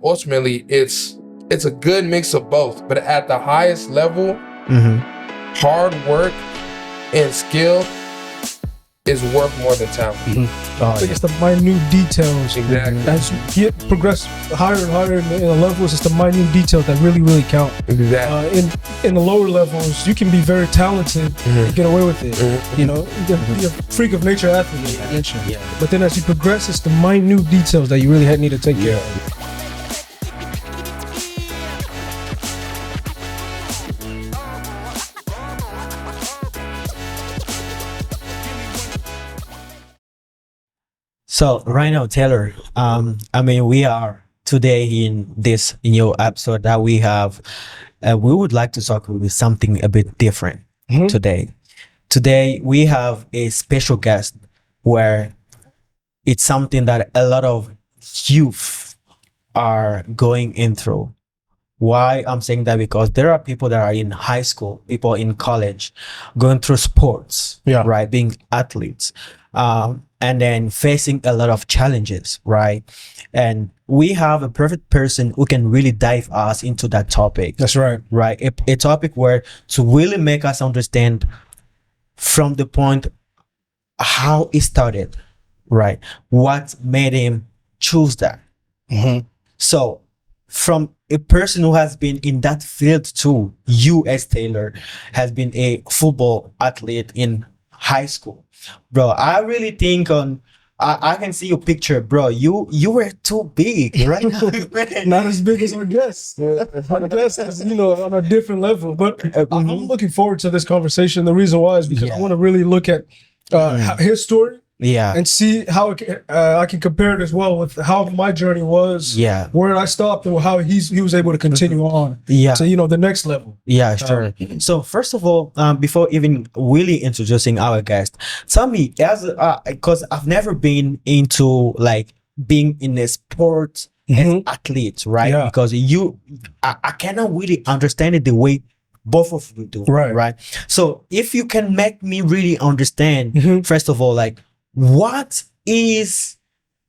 ultimately it's a good mix of both. But at the highest level, hard work and skill is worth more than talent. I think it's the minute details. Exactly. As you progress higher and higher in the levels, it's the minute details that really count. Exactly. In the lower levels, you can be very talented and get away with it. You know, you're a freak of nature athlete, like I mentioned. But then as you progress, it's the minute details that you really need to take care of. So right now, Taylor, I mean, we are today in this new episode that we have. We would like to talk with something a bit different today. Today we have a special guest where it's something that a lot of youth are going in through. Why I'm saying that? Because there are people that are in high school, people in college, going through sports, right, being athletes, and then facing a lot of challenges, right? And we have a perfect person who can really dive us into that topic. That's right. Right, a topic where to really make us understand from the point how it started, right? What made him choose that? So from a person who has been in that field too, you as Taylor has been a football athlete in high school, bro. I really think I can see your picture, bro. You were too big, right? Not as big as our guest. Our guest is, you know, on a different level. But I'm looking forward to this conversation. The reason why is because I want to really look at his story. And see how I can compare it as well with how my journey was, where I stopped and how he was able to continue on to, you know, the next level. Sure. So first of all, before even really introducing our guest, tell me, as because I've never been into like being in a sport as athletes, right? Because I cannot really understand it the way both of you do, right? So if you can make me really understand, first of all, like, what is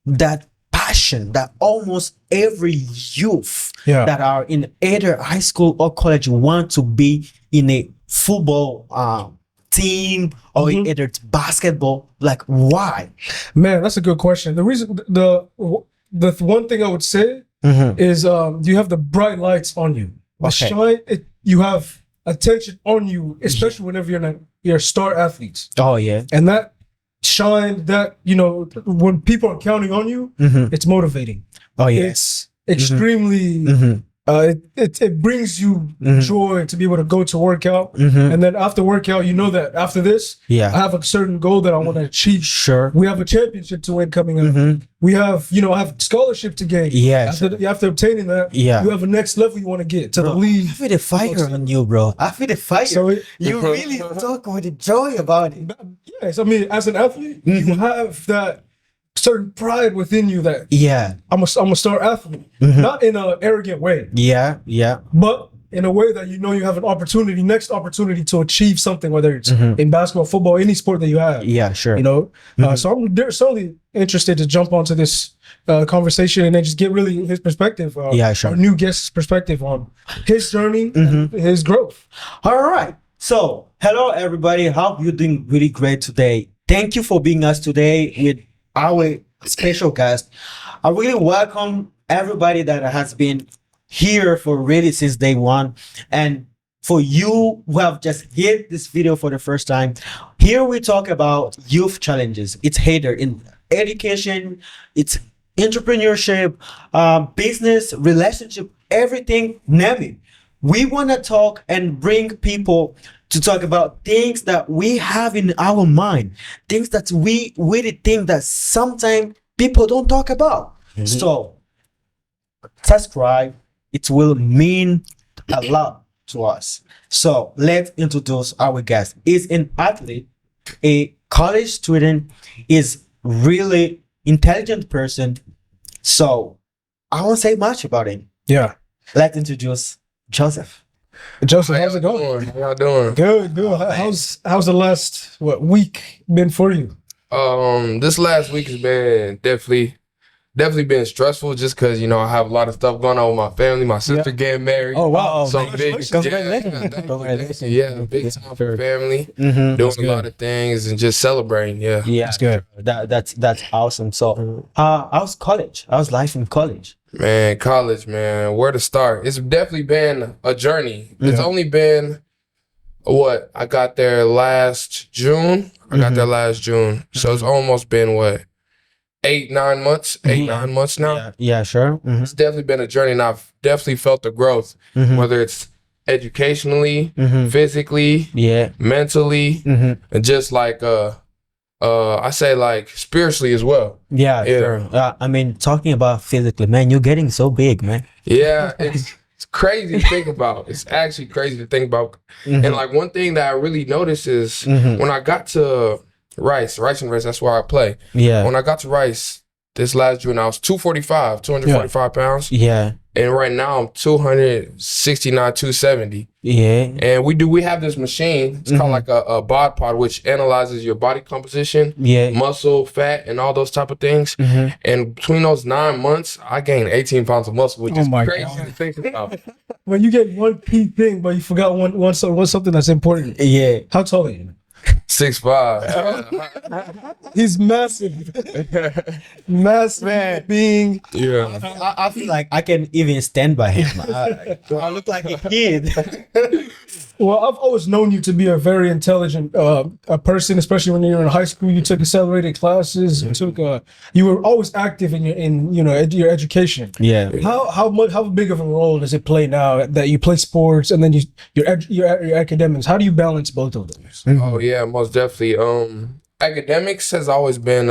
that passion that almost every youth that are in either high school or college want to be in a football team or either it's basketball? Like, why? Man, that's a good question. The reason, the one thing I would say is you have the bright lights on you. The shine, you have attention on you, especially whenever you're star athletes. And that shine, that, you know, when people are counting on you, it's motivating. It's extremely it brings you joy to be able to go to workout, and then after workout, you know that after this, I have a certain goal that I want to achieve. We have a championship to win coming up. We have, you know, I have scholarship to gain. After obtaining that, you have a next level you want to get to the league. I feel the fire on you, bro. I feel the fire. So you really talk with the joy about it. Yes, I mean, as an athlete, you have that certain pride within you that I'm a star athlete, not in an arrogant way, but in a way that you know you have an next opportunity to achieve something, whether it's in basketball, football, any sport that you have. You know, so I'm certainly interested to jump onto this conversation and then just get really his perspective, our new guest's perspective on his journey and his growth. All right. So, hello everybody. Hope you're doing really great today. Thank you for being us today with our special guest. I really welcome everybody that has been here for really since day one. And for you who have just hit this video for the first time, here we talk about youth challenges. It's either in education, it's entrepreneurship, business, relationship, everything, name it. We want to talk and bring people to talk about things that we have in our mind, things that we really think that sometimes people don't talk about. So subscribe, it will mean a lot to us. So let's introduce our guest. He's an athlete, a college student, is really intelligent person. So I won't say much about him. Let's introduce Joseph. Joseph, how's it going? How y'all doing? Good. How's the last week been for you? This last week has been definitely definitely been stressful just because, you know, I have a lot of stuff going on with my family. My sister getting married. Oh, wow. So big. Yeah, big time for family. Doing a lot of things and just celebrating. Yeah. That's good. That's awesome. So, how's college? How's life in college? Man, college, man. Where to start? It's definitely been a journey. It's only been what? I got there last June. So it's almost been what? 8-9 months. 8-9 months now. Yeah, sure. It's definitely been a journey, and I've definitely felt the growth, whether it's educationally, physically, mentally, and just like I say like spiritually as well. Yeah. Sure. I mean, talking about physically, man, you're getting so big, man. Yeah, it's crazy to think about. It's actually crazy to think about. And like one thing that I really noticed is when I got to Rice University, that's where I play. Yeah. When I got to Rice this last June, I was 245 pounds. Yeah. And right now I'm 269, 270. Yeah. And we have this machine. It's called like a bod pod, which analyzes your body composition, muscle, fat, and all those type of things. And between those 9 months, I gained 18 pounds of muscle, which is crazy to think about. When you get one key thing, but you forgot one something that's important. Yeah. How tall are you? 6'5". He's massive. Massive being. Yeah. I feel like I can even stand by him. I look like a kid. Well, I've always known you to be a very intelligent a person, especially when you were in high school. You took accelerated classes. You were always active in your education. Yeah. How big of a role does it play now that you play sports and then your academics? How do you balance both of those? Oh yeah, most definitely. Academics has always been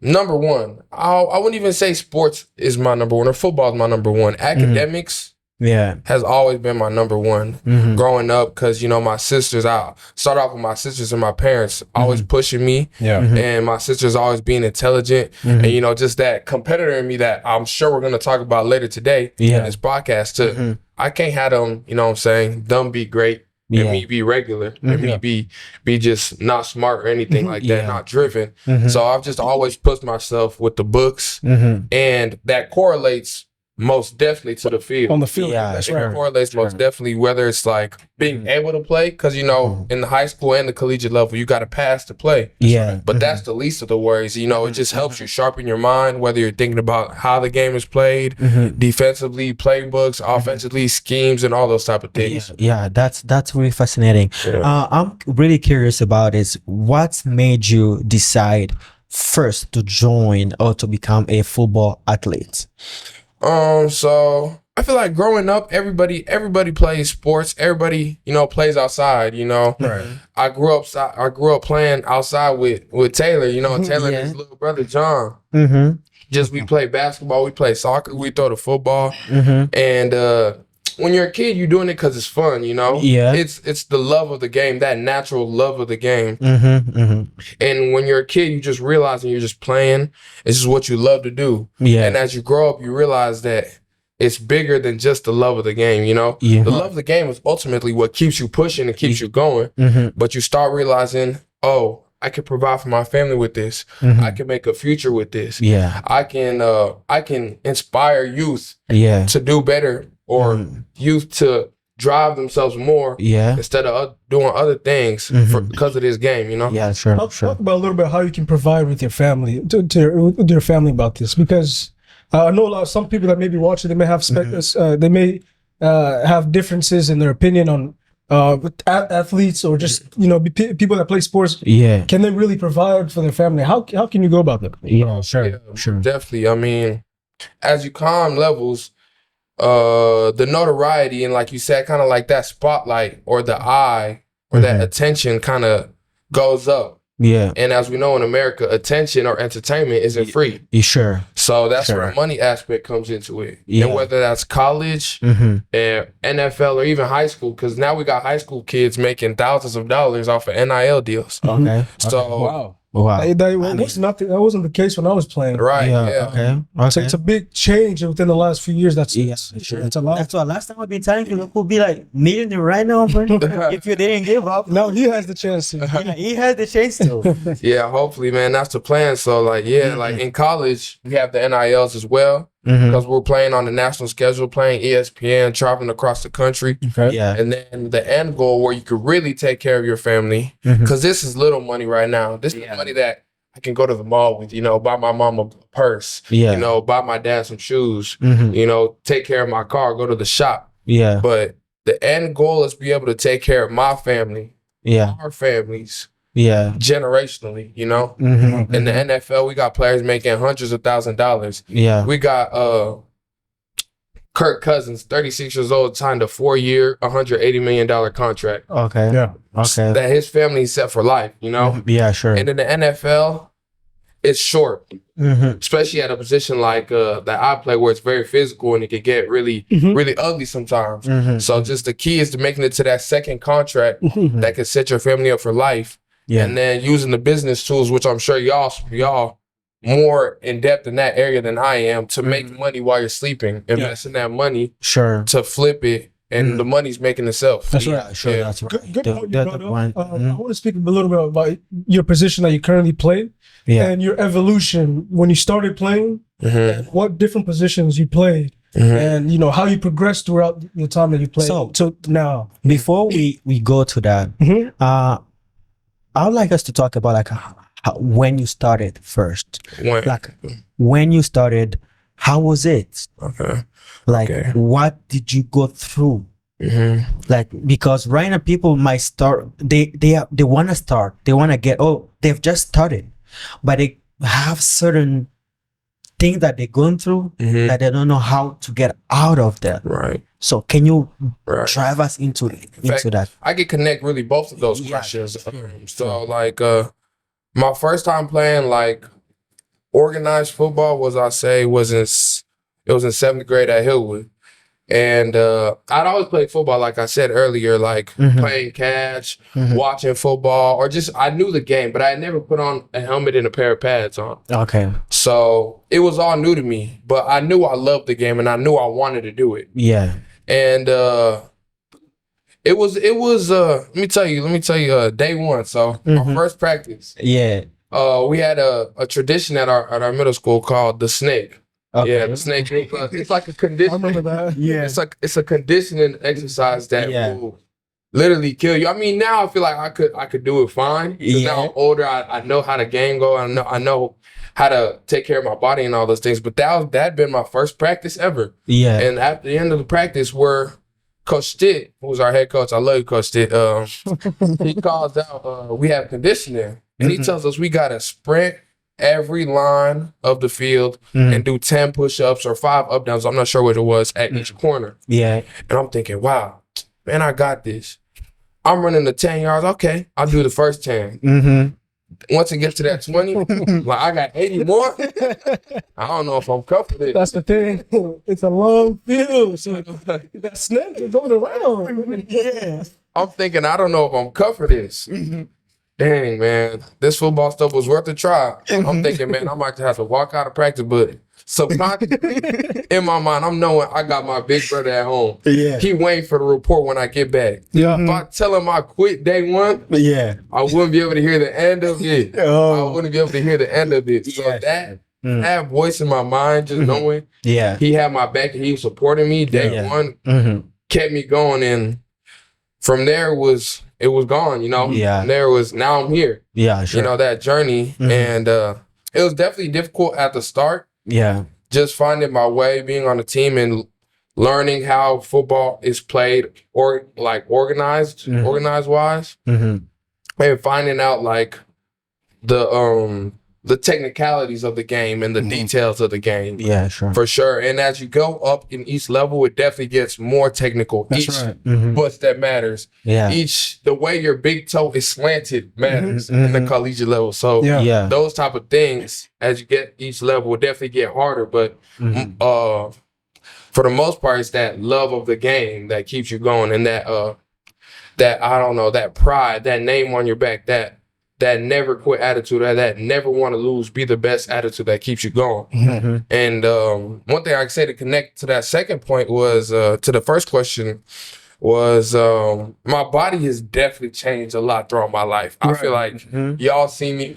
number one. I wouldn't even say sports is my number one or football is my number one. Academics has always been my number one growing up because, you know, my sisters, I started off with my sisters and my parents always pushing me and my sisters always being intelligent and, you know, just that competitor in me that I'm sure we're going to talk about later today in this podcast too. I can't have them, you know what I'm saying, them be great and me be regular and me be just not smart or anything like that, not driven. So I've just always pushed myself with the books and that correlates most definitely to the field. On the field, It correlates most definitely, whether it's like being able to play, because you know, in the high school and the collegiate level, you got to pass to play. But that's the least of the worries. You know, it just helps you sharpen your mind, whether you're thinking about how the game is played, defensively, playbooks, offensively, schemes, and all those type of things. Yeah, that's really fascinating. I'm really curious about is what made you decide first to join or to become a football athlete? So I feel like growing up, everybody plays sports. Everybody, you know, plays outside, you know. I grew up playing outside with Taylor, you know, Taylor and his little brother John. Just we play basketball, we play soccer, we throw the football. And when you're a kid, you're doing it because it's fun, you know? It's the love of the game, that natural love of the game. And when you're a kid, you just realize and you're just playing. It's just what you love to do. And as you grow up, you realize that it's bigger than just the love of the game, you know? The love of the game is ultimately what keeps you pushing and keeps you going. But you start realizing, oh, I can provide for my family with this. I can make a future with this. I can inspire youth to do better or youth to drive themselves more instead of doing other things because of this game, you know? Talk about a little bit how you can provide with your family, to your family about this, because I know some people that may be watching, they may have they may have differences in their opinion on athletes or just, you know, people that play sports. Can they really provide for their family? How can you go about that? Sure. Definitely. I mean, as you climb levels, the notoriety and, like you said, kind of like that spotlight or the eye or that attention kind of goes up. And as we know in America, attention or entertainment isn't free. So that's where the money aspect comes into it. And whether that's college, and NFL, or even high school, because now we got high school kids making thousands of dollars off of NIL deals. So Wow. That wasn't the case when I was playing. Right. Yeah. Okay. It's a big change within the last few years. That's a lot. That's why last time I've been telling you, look, we'll be like millionaire right now, man. If you didn't give up. Now he has the chance to. Yeah, he has the chance to. Yeah, hopefully, man. That's the plan. So, like, like in college, we have the NILs as well because we're playing on the national schedule, playing ESPN, traveling across the country. Okay. Yeah. And then the end goal where you could really take care of your family, because this is little money right now. This is money that I can go to the mall with, buy my mom a purse, buy my dad some shoes, take care of my car, go to the shop. Yeah. But the end goal is be able to take care of my family, our families, generationally, In the NFL, we got players making hundreds of $1,000s. Yeah. We got Kirk Cousins, 36 years old, signed a 4-year, $180 million contract. Okay. Yeah. Okay. That his family is set for life, Yeah, sure. And in the NFL, it's short, especially at a position like that I play where it's very physical and it can get really, really ugly sometimes. So just the key is to making it to that second contract that can set your family up for life. Yeah. And then using the business tools, which I'm sure y'all more in depth in that area than I am, to make money while you're sleeping, investing that money to flip it, and the money's making itself. That's Yeah, sure. That's right. Good point you brought up. I want to speak a little bit about your position that you currently play and your evolution when you started playing, what different positions you played, and how you progressed throughout the time that you played. So now, before we go to that, I would like us to talk about when you started first. When you started, how was it? What did you go through? Because right now people might start, they want to start, they want to they've just started, but they have certain things that they're going through that they don't know how to get out of that. Right. So can you drive us into that? I can connect really both of those questions. So my first time playing organized football was in 7th grade at Hillwood. And I'd always played football, like I said earlier, playing catch, watching football, or just I knew the game, but I had never put on a helmet and a pair of pads on. Okay. So it was all new to me, but I knew I loved the game and I knew I wanted to do it. Yeah. And it was let me tell you, day one. So our first practice. Yeah. We had a tradition at our middle school called the snake. Okay. Yeah, the snake. It's like a condition. I remember that. Yeah. It's a conditioning exercise that will literally kill you. I mean, now I feel like I could do it fine. Now I'm older. I know how the game go. I know how to take care of my body and all those things. But that had been my first practice ever. Yeah. And at the end of the practice, where Coach Stitt, who was our head coach, I love you, Coach Stitt. He calls out. We have conditioning, and he tells us we gotta sprint every line of the field and do 10 push-ups or 5 up-downs. I'm not sure what it was at each corner. Yeah. And I'm thinking, wow, man, I got this. I'm running the 10 yards. Okay, I'll do the first 10. Once it gets to that 20, I got 80 more. I don't know if I'm comfortable. That's the thing. It's a long field. So that snake is going around. Yeah. I'm thinking, I don't know if I'm cut for this. Dang, man, this football stuff was worth a try. I'm thinking, man, I might have to walk out of practice, but subconsciously, in my mind, I'm knowing I got my big brother at home. Yeah. He waiting for the report when I get back. Yeah. If I tell him I quit day one, I wouldn't be able to hear the end of it. I wouldn't be able to hear the end of it. So that voice in my mind, just knowing he had my back and he was supporting me day one, kept me going. And from there it was gone, Yeah. And now I'm here. Yeah, sure. That journey. And it was definitely difficult at the start. Yeah. Just finding my way, being on the team and learning how football is played or organized wise. And finding out the technicalities of the game and the details of the game. Yeah, sure. For sure. And as you go up in each level, it definitely gets more technical. That's each right. push that matters. Yeah. The way your big toe is slanted matters in the collegiate level. So those type of things, as you get each level, will definitely get harder. But for the most part, it's that love of the game that keeps you going, and that I don't know, that pride, that name on your back, that that never quit attitude, that never want to lose, be the best attitude that keeps you going. Mm-hmm. And one thing I can say to connect to that second point was to the first question was my body has definitely changed a lot throughout my life. I feel like y'all see me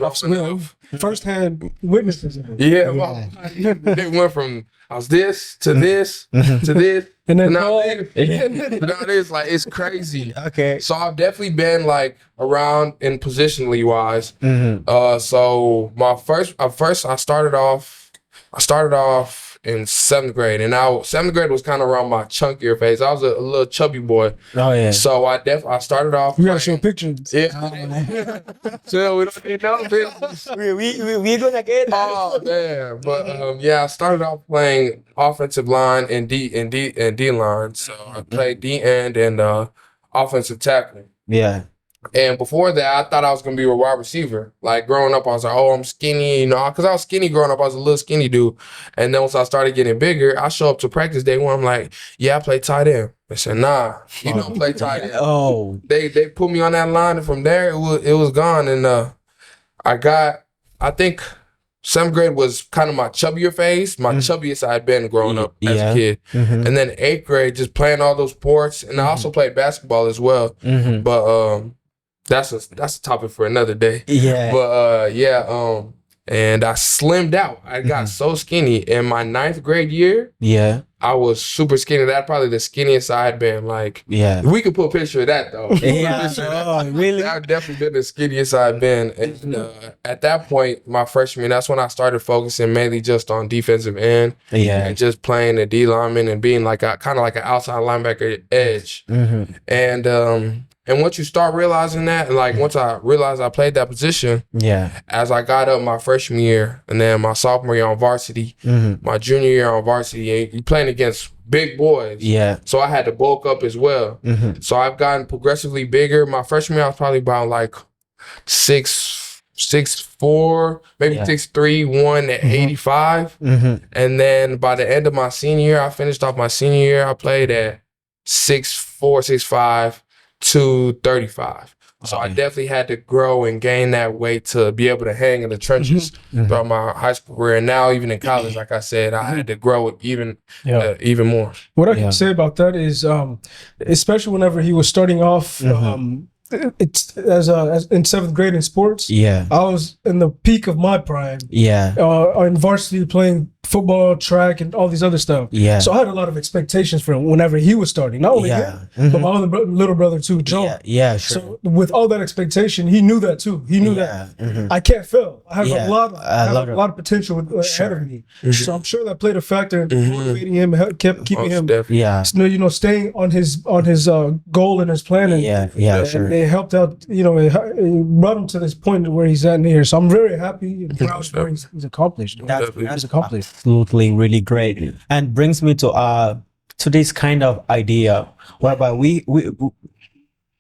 first-hand witnesses. Yeah, it went from I was this to this to this, and then now this, like it's crazy. Okay. So I've definitely been like around in positionally wise. So my I started off in 7th grade, and now 7th grade was kind of around my chunkier phase. I was a little chubby boy. Oh yeah. So I started off. You gotta show pictures. Yeah. So we don't need no pictures. we gonna get. Oh man, but I started off playing offensive line and D line. So I played D end and offensive tackle. Yeah. And before that, I thought I was gonna be a wide receiver. Like growing up, I was like, "Oh, I'm skinny," you know, because I was skinny growing up. I was a little skinny dude. And then once I started getting bigger, I show up to practice day one. I'm like, "Yeah, I play tight end." They said, "Nah, you don't play tight end." Oh. They put me on that line, and from there it was gone. And I think 7th grade was kind of my chubbier phase, my chubbiest I had been growing up as a kid. And then 8th grade, just playing all those sports, and I also played basketball as well. But that's a topic for another day. Yeah. But and I slimmed out. I got so skinny in my 9th grade year. Yeah. I was super skinny. That's probably the skinniest I had been. Like, we could put a picture of that though. Yeah. Oh, really? I've definitely been the skinniest I've been. And at that point, my freshman, that's when I started focusing mainly just on defensive end. Yeah. And just playing the D lineman and being like kind of like an outside linebacker edge. And once you start realizing that, and like once I realized I played that position, as I got up my freshman year and then my sophomore year on varsity, my junior year on varsity, you playing against big boys. Yeah. So I had to bulk up as well. So I've gotten progressively bigger. My freshman year, I was probably about like 6'4", maybe 6'3", 185. And then by the end of my senior year, I finished off my senior year, I played at 6'4", 6'5", 235. So I definitely had to grow and gain that weight to be able to hang in the trenches throughout my high school career. And now even in college, like I said, I had to grow it even more. What I can say about that is, especially whenever he was starting off, it's as in 7th grade in sports. I was in the peak of my prime. In varsity playing football, track, and all these other stuff. So I had a lot of expectations for him whenever he was starting. Not only him, but my other little brother too, Joe. Sure. So with all that expectation, he knew that too. He knew that I can't fail. I have a lot of potential ahead of me. So I'm sure that played a factor in motivating him, kept keeping him, staying on his goal and his plan. And, and it helped out. It brought him to this point where he's at here. So I'm very happy and proud of what he's accomplished. That's accomplished. Absolutely, really great, and brings me to this kind of idea whereby we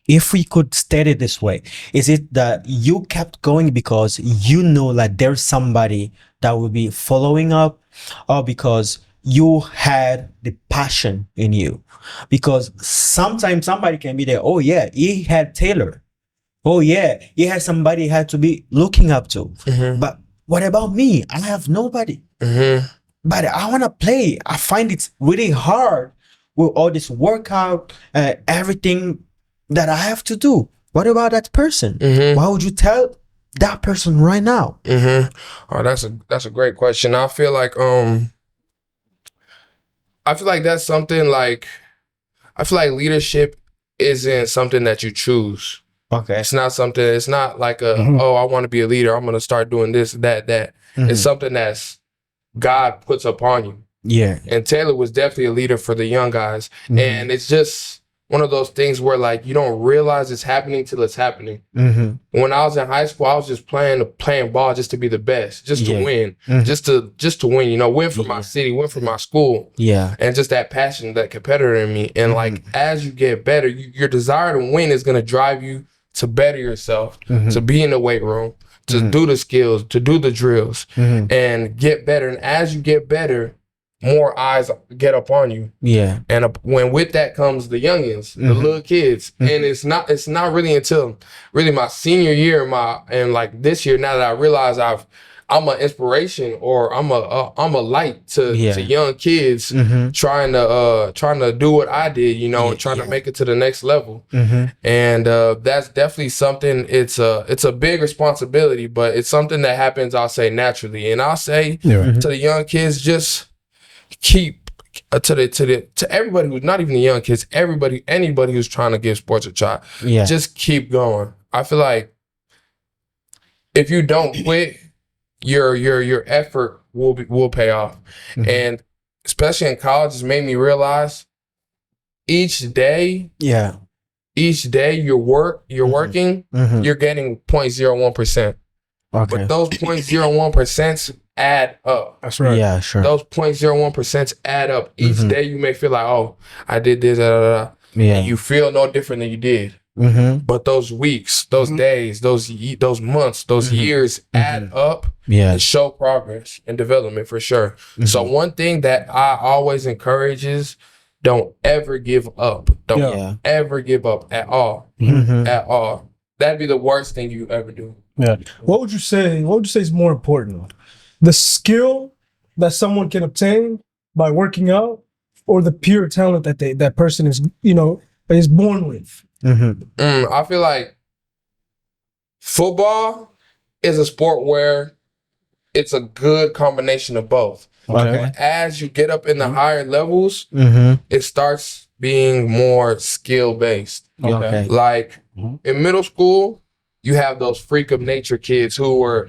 if we could state it this way, is it that you kept going because you know that there's somebody that will be following up, or because you had the passion in you? Because sometimes somebody can be there, oh yeah, he had Taylor, oh yeah, he had somebody he had to be looking up to, but what about me? I have nobody. But I want to play. I find it really hard with all this workout, everything that I have to do. What about that person? Why would you tell that person right now? Oh, that's a great question. I feel like that's something like, I feel like leadership isn't something that you choose. Okay. It's not like I want to be a leader, I'm going to start doing this, that. It's something that's God puts upon you. Yeah. And Taylor was definitely a leader for the young guys. And it's just one of those things where like you don't realize it's happening till it's happening. When I was in high school, I was just playing ball just to be the best, just to win, just to win, win for my city, win for my school. And just that passion, that competitor in me. And like as you get better, your desire to win is gonna drive you to better yourself, to be in the weight room, to do the skills, to do the drills, and get better. And as you get better, more eyes get up on you. Yeah. And when with that comes the youngins, the little kids, and it's not really until really my senior year, and like this year, now that I realize I'm an inspiration, or I'm a light to young kids trying to do what I did, you know, and trying to make it to the next level. And that's definitely something. It's a big responsibility, but it's something that happens, I'll say, naturally. And I'll say to the young kids, just keep to everybody who's not even the young kids, anybody who's trying to give sports a try. Just keep going. I feel like if you don't quit, your effort will pay off. And especially in college, it's made me realize each day you're working, you're getting 0.01%. Okay. But those 0.01% add up. That's right. Yeah, sure. Those 0.01% add up. Each day you may feel like, oh, I did this, and you feel no different than you did. But those weeks, those days, those months, those years add up and show progress and development for sure. So one thing that I always encourage is don't ever give up. Don't ever give up at all. At all. That'd be the worst thing you ever do. Yeah. What would you say is more important? The skill that someone can obtain by working out, or the pure talent that person is born with? I feel like football is a sport where it's a good combination of both. But as you get up in the higher levels, it starts being more skill based. Okay. Like in middle school, you have those freak of nature kids who are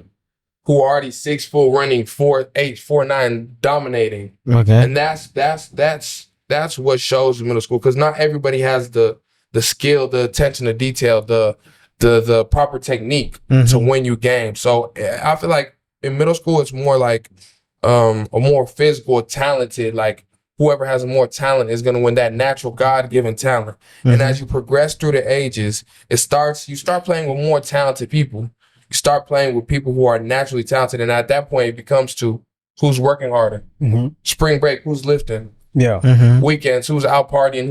already 6 foot, running 4'8", 4'9", dominating. Okay. And that's what shows in middle school, because not everybody has the skill, the attention to detail, the proper technique to win you games. So I feel like in middle school, it's more like a more physical, talented, like whoever has more talent is going to win that natural God-given talent. And as you progress through the ages, you start playing with more talented people. You start playing with people who are naturally talented. And at that point, it becomes to who's working harder. Spring break, who's lifting. Weekends, who's out partying,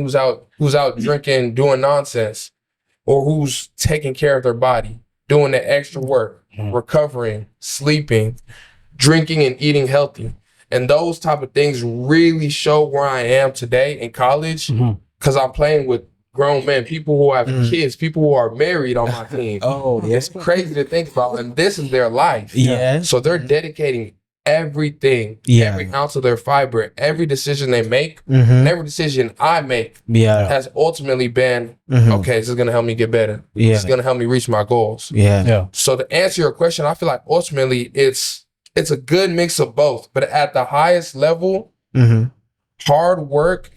who's out drinking, doing nonsense, or who's taking care of their body, doing the extra work, recovering, sleeping, drinking and eating healthy. And those type of things really show where I am today in college, because I'm playing with grown men, people who have kids, people who are married on my team. It's crazy to think about, and this is their life. So they're dedicating everything, every ounce of their fiber, every decision they make, and every decision I make has ultimately been, okay, this is going to help me get better. This is going to help me reach my goals. So to answer your question, I feel like ultimately it's a good mix of both, but at the highest level, hard work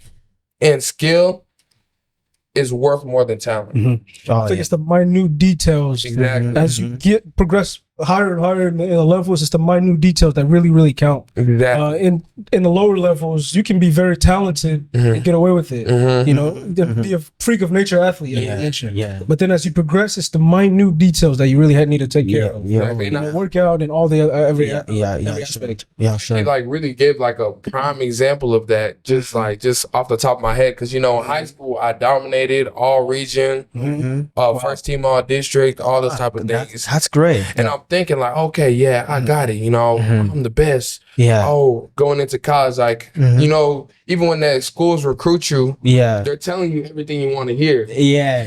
and skill is worth more than talent. I think it's the minute details. Exactly. As you progress higher and higher in the levels, it's the minute details that really count. Exactly. In the lower levels, you can be very talented and get away with it. You know, be a freak of nature athlete. But then as you progress, it's the minute details that you really need to take care of. Exactly. Workout and all the every aspect. Sure. They like really give like a prime example of that, just off the top of my head, because in high school I dominated all region, first team all district, all those type of things. That's great. And I'm thinking like, okay, yeah, I got it. I'm the best. Oh, going into college, like even when the schools recruit you, they're telling you everything you want to hear.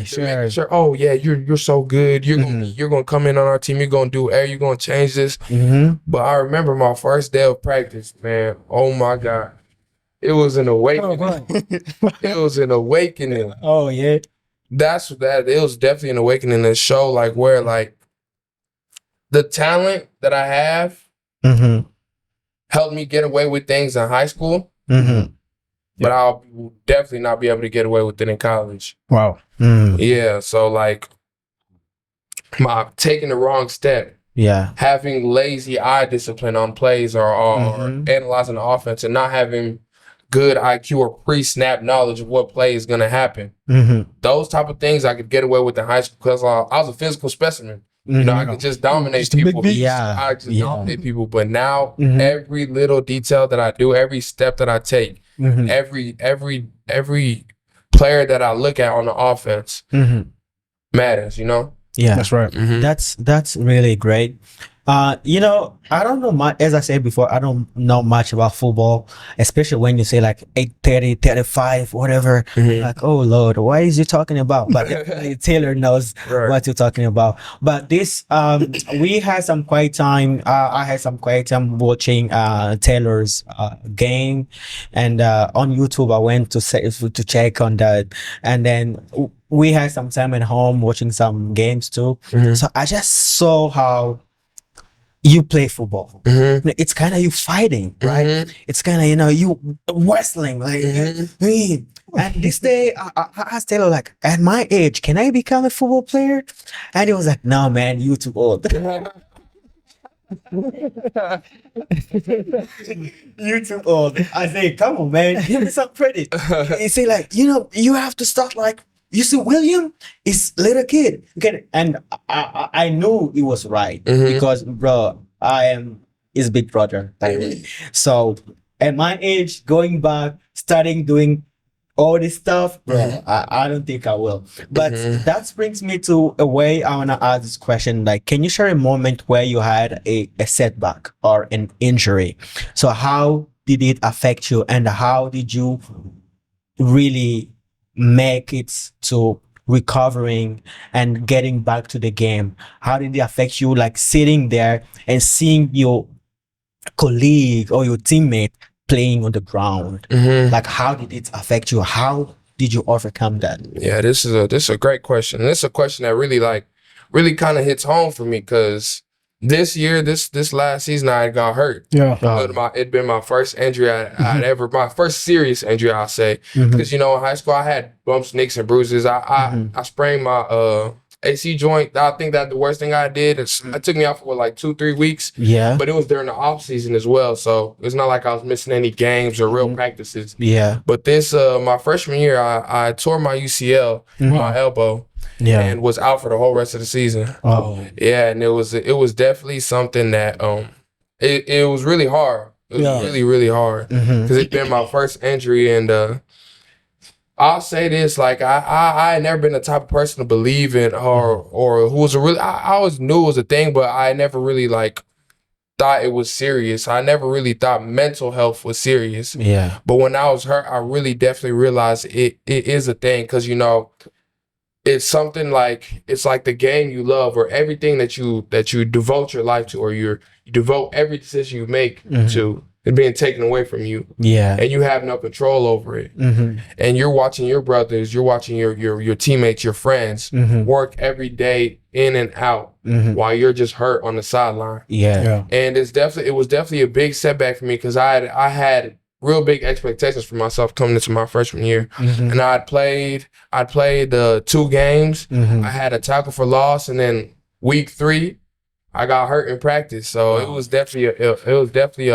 Sure. Oh yeah, you're so good. You're gonna come in on our team. You're gonna do you're gonna change this. But I remember my first day of practice, man. Oh my God, it was an awakening. It was an awakening. Oh yeah. It was definitely an awakening to show like where like the talent that I have helped me get away with things in high school. But I'll definitely not be able to get away with it in college. Wow. Yeah. So like my taking the wrong step. Having lazy eye discipline on plays or analyzing the offense and not having good IQ or pre-snap knowledge of what play is going to happen. Those type of things I could get away with in high school because I was a physical specimen. You know, I could just dominate Just a big people. beast. Yeah. I just dominate people. But now, Mhm. every little detail that I do, every step that I take, Mhm. every player that I look at on the offense Mhm. matters. You know. Yeah. That's right. Mhm. That's really great. You know, I don't know much, as I said before, I don't know much about football, especially when you say like 8:30, 35, whatever. Mhm. Like, oh Lord, what is you talking about? But definitely Taylor knows Right. what you're talking about. But this, we had some quiet time. I had some quiet time watching Taylor's game, and on YouTube I went to check on that, and then we had some time at home watching some games too. Mhm. So I just saw how you play football. Mhm. It's kind of you fighting, right? Mhm. It's kind of, you know, you wrestling, like. Mhm. And this day, I asked Taylor, like, at my age, can I become a football player? And he was like, no, man, you too old. You too old. I say, come on, man, give me some credit. He say, like, you know, you have to start like, you see, William is little kid. Okay, and I knew he was right Mhm. because, bro, I am his big brother. By the way. So at my age, going back, starting doing all this stuff, bro, Mhm. I don't think I will. But Mhm. that brings me to a way I want to ask this question. Like, can you share a moment where you had a setback or an injury? So how did it affect you, and how did you really make it to recovering and getting back to the game? How did it affect you, like sitting there and seeing your colleague or your teammate playing on the ground? Mhm. Like, how did it affect you? How did you overcome that? Yeah, this is a great question. This is a question that really kind of hits home for me because this year, this last season, I got hurt. Yeah. It'd been my first injury I'd ever, my first serious injury, I'll say. Mhm. Because, you know, in high school, I had bumps, nicks, and bruises. I sprained my AC joint. I think that the worst thing I did is it took me out for like 2-3 weeks, Yeah. but it was during the off season as well. So it's not like I was missing any games or real practices. Yeah. But this, my freshman year, I tore my UCL, my elbow, Yeah. and was out for the whole rest of the season. Oh. Yeah, and it was definitely something that it was really hard. It was really hard Mhm. because it's been my first injury, and I'll say this: like I had never been the type of person to believe in or who was a really. I always knew it was a thing, but I never really like thought it was serious. I never really thought mental health was serious. Yeah. But when I was hurt, I really definitely realized it is a thing because, you know, it's something like it's like the game you love or everything that you devote your life to or you devote every decision you make to it being taken away from you. Yeah. And you have no control over it. Mhm. And you're watching your brothers, you're watching your teammates, your friends work every day in and out while you're just hurt on the sideline. Yeah. Yeah. And it was definitely a big setback for me because I had real big expectations for myself coming into my freshman year. And I'd played the 2 games. I had a tackle for loss, and then week 3, I got hurt in practice. So it was definitely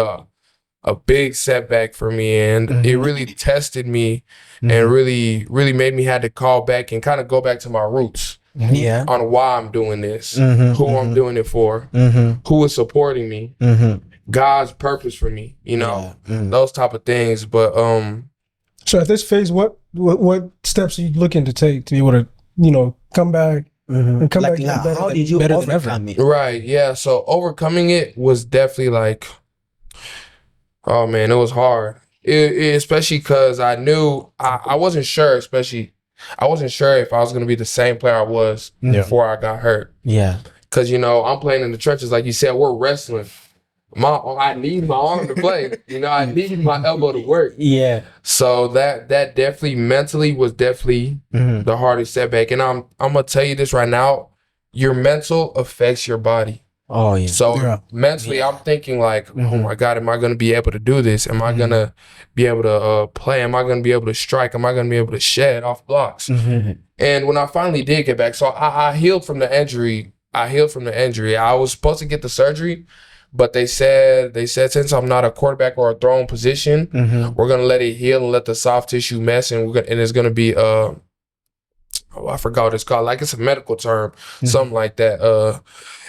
a big setback for me, and it really tested me and really made me had to call back and kind of go back to my roots Yeah. on why I'm doing this, Mhm, who I'm doing it for, who is supporting me, God's purpose for me, you know, those type of things. But So at this phase, what steps are you looking to take to be able to, you know, come back and come Like, back better how than- did you better than ever? overcome it? right, yeah. So overcoming it was definitely like, oh man, it was hard. Especially because I knew I wasn't sure. I wasn't sure if I was gonna be the same player I was before I got hurt. Yeah. Cause you know I'm playing in the trenches, like you said. We're wrestling. I need my arm to play. You know, I need my elbow to work. Yeah. So that definitely mentally was definitely the hardest setback. And I'm gonna tell you this right now: your mental affects your body. Oh yeah. So mentally, I'm thinking like, oh my God, am I gonna be able to do this? Am I gonna be able to play? Am I gonna be able to strike? Am I gonna be able to shed off blocks? And when I finally did get back, so I healed from the injury. I was supposed to get the surgery, but they said since I'm not a quarterback or a throwing position, we're gonna let it heal and let the soft tissue mess, and it's gonna be I forgot what it's called. Like it's a medical term, something like that.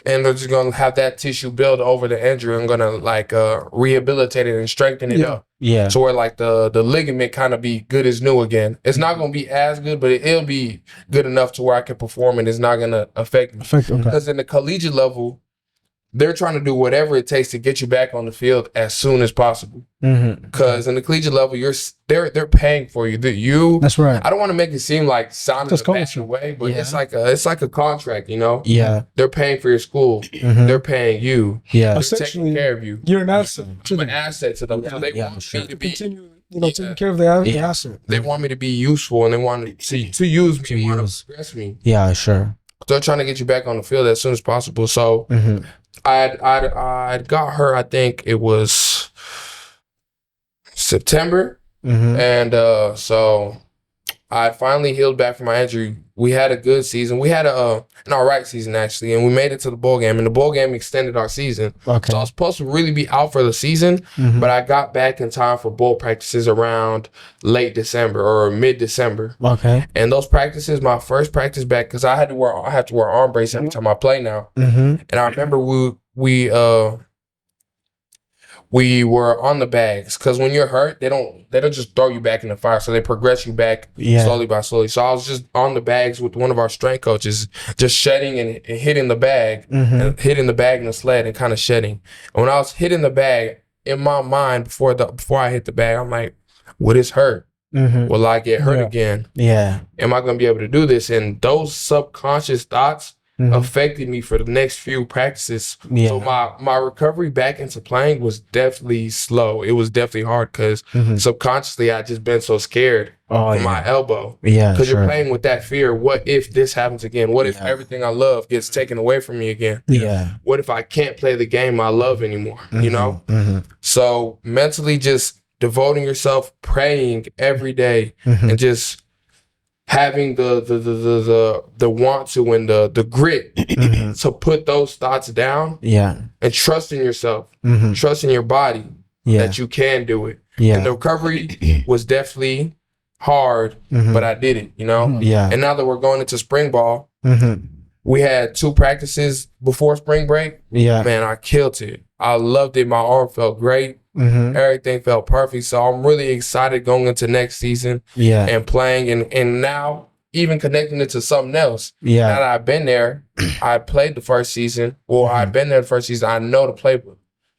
And they're just gonna have that tissue build over the injury and gonna like rehabilitate it and strengthen it up. Yeah. So where like the ligament kind of be good as new again. It's not gonna be as good, but it'll be good enough to where I can perform and it's not gonna affect me. Okay. Because in the collegiate level, they're trying to do whatever it takes to get you back on the field as soon as possible. Because in the collegiate level, they're paying for you. That's right. I don't want to make it seem like sound in a bad way, but it's like a contract, you know. Yeah. They're paying for your school. They're paying you. Yeah. They're Essentially, taking care of you. You're an asset. I'm an asset to them. So they want me to be. Continue, taking care of the asset. They want me to be useful, and they want to use me, want to progress me. Yeah, sure. They're trying to get you back on the field as soon as possible. So I got her. I think it was September, and so I finally healed back from my injury. We had a good season. We had an alright season actually, and we made it to the bowl game. And the bowl game extended our season. Okay. So I was supposed to really be out for the season, but I got back in time for bowl practices around late December or mid-December. Okay. And those practices, my first practice back, because I have to wear arm brace every time I play now. And I remember we were on the bags because when you're hurt, they don't just throw you back in the fire, so they progress you back slowly by slowly. So I was just on the bags with one of our strength coaches, just shedding and hitting the bag, and hitting the bag in the sled and kind of shedding. And when I was hitting the bag, in my mind before I hit the bag, I'm like, "What is hurt? Will I get hurt again? Yeah. Am I going to be able to do this?" And those subconscious thoughts affected me for the next few practices. Yeah. So my recovery back into playing was definitely slow. It was definitely hard because subconsciously I just been so scared for my elbow. Yeah, Because sure. you're playing with that fear. What if this happens again? What if everything I love gets taken away from me again? Yeah. What if I can't play the game I love anymore? You know? So mentally just devoting yourself, praying every day, and just having the want to and the grit to put those thoughts down, and trusting yourself, trusting your body that you can do it. And the recovery was definitely hard, but I did it, you know? And now that we're going into spring ball, we had 2 practices before spring break. Man, I killed it. I loved it. My arm felt great. Everything felt perfect. So I'm really excited going into next season and playing and now even connecting it to something else. Now that I've been there, I played the first season, or I've been there the first season, I know the playbook.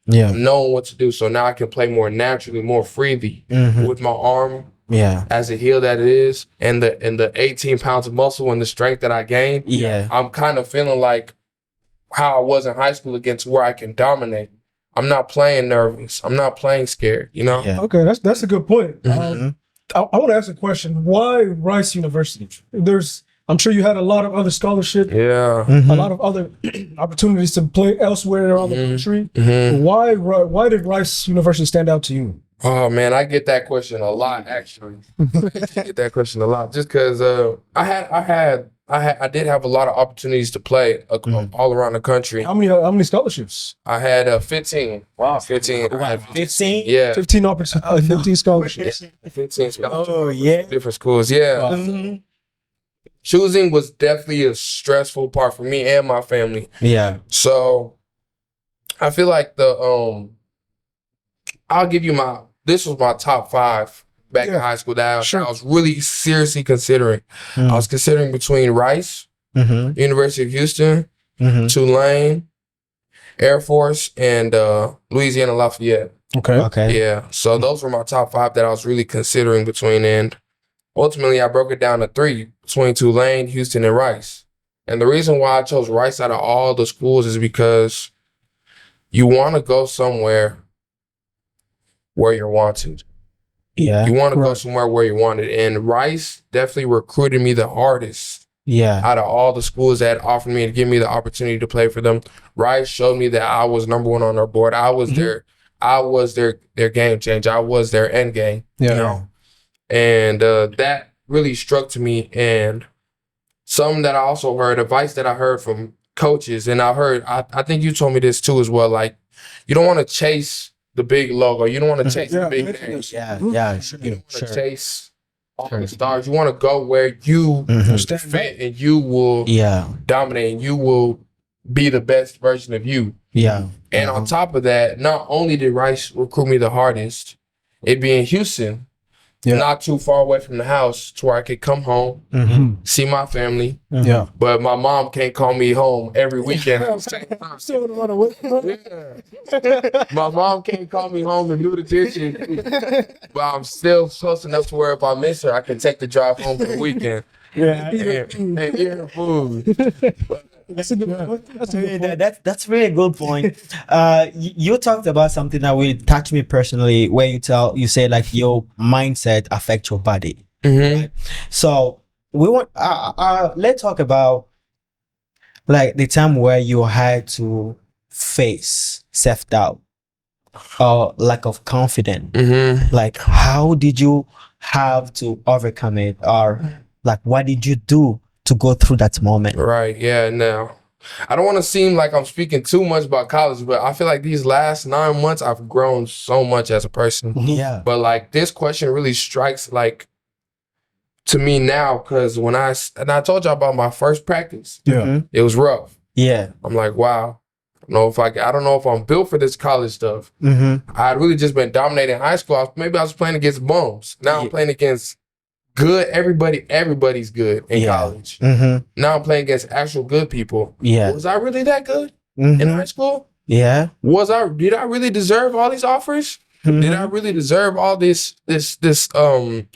Knowing what to do. So now I can play more naturally, more freely with my arm as a heel that it is, and the 18 pounds of muscle and the strength that I gained. I'm kind of feeling like how I was in high school again, to where I can dominate. I'm not playing nervous. I'm not playing scared, you know? Okay, that's a good point. I want to ask a question. Why Rice University? I'm sure you had a lot of other scholarship, a lot of other opportunities to play elsewhere around the country. Why did Rice University stand out to you? Oh man, I get that question a lot actually. I get that question a lot just because I did have a lot of opportunities to play all around the country. How many scholarships? I had 15. Wow, 15. I had 15? Yeah. 15 opportunities, 15 scholarships. 15 scholarships. Oh, yeah. Different schools, yeah. Choosing was definitely a stressful part for me and my family. So I feel like I'll give you this was my top 5 back in high school that I was really seriously considering. I was considering between Rice, University of Houston, Tulane, Air Force, and Louisiana Lafayette. Okay. Yeah. So those were my top 5 that I was really considering between, and ultimately I broke it down to 3 between Tulane, Houston, and Rice. And the reason why I chose Rice out of all the schools is because you want to go somewhere where you're wanted. You want to go somewhere where you're wanted. And Rice definitely recruited me the hardest. Out of all the schools that offered me to give me the opportunity to play for them, Rice showed me that I was number 1 on their board. I was their game changer. I was their end game. You know? And that really struck to me. And something that I also heard, advice that I heard from coaches, and I think you told me this too as well, like you don't want to chase the big logo. You don't want to chase the big names. Sure. You don't want to chase all the stars. You want to go where you fit and you will dominate and you will be the best version of you. Yeah. And on top of that, not only did Rice recruit me the hardest, it being Houston, not too far away from the house to where I could come home, see my family. Yeah. But my mom can't call me home every weekend. My mom can't call me home and do the dishes. But I'm still close enough to where if I miss her, I can take the drive home for the weekend. Yeah. And eat her food. That's a good point. That's really a good point. You talked about something that will touch me personally, where you say like your mindset affects your body. Right? So we want let's talk about like the time where you had to face self-doubt or lack of confidence. Like how did you have to overcome it, or like what did you do to go through that moment? Right, yeah. Now, I don't want to seem like I'm speaking too much about college, but I feel like these last 9 months, I've grown so much as a person. Yeah. But like this question really strikes like to me now, because when I told y'all about my first practice, it was rough. Yeah. I'm like, wow. I don't know if I'm built for this college stuff. I had really just been dominating high school. Maybe I was playing against bums. Now I'm playing against good, everybody's good in college. Now I'm playing against actual good people. Yeah. Was I really that good in high school? Yeah. Did I really deserve all these offers? Did I really deserve all this attention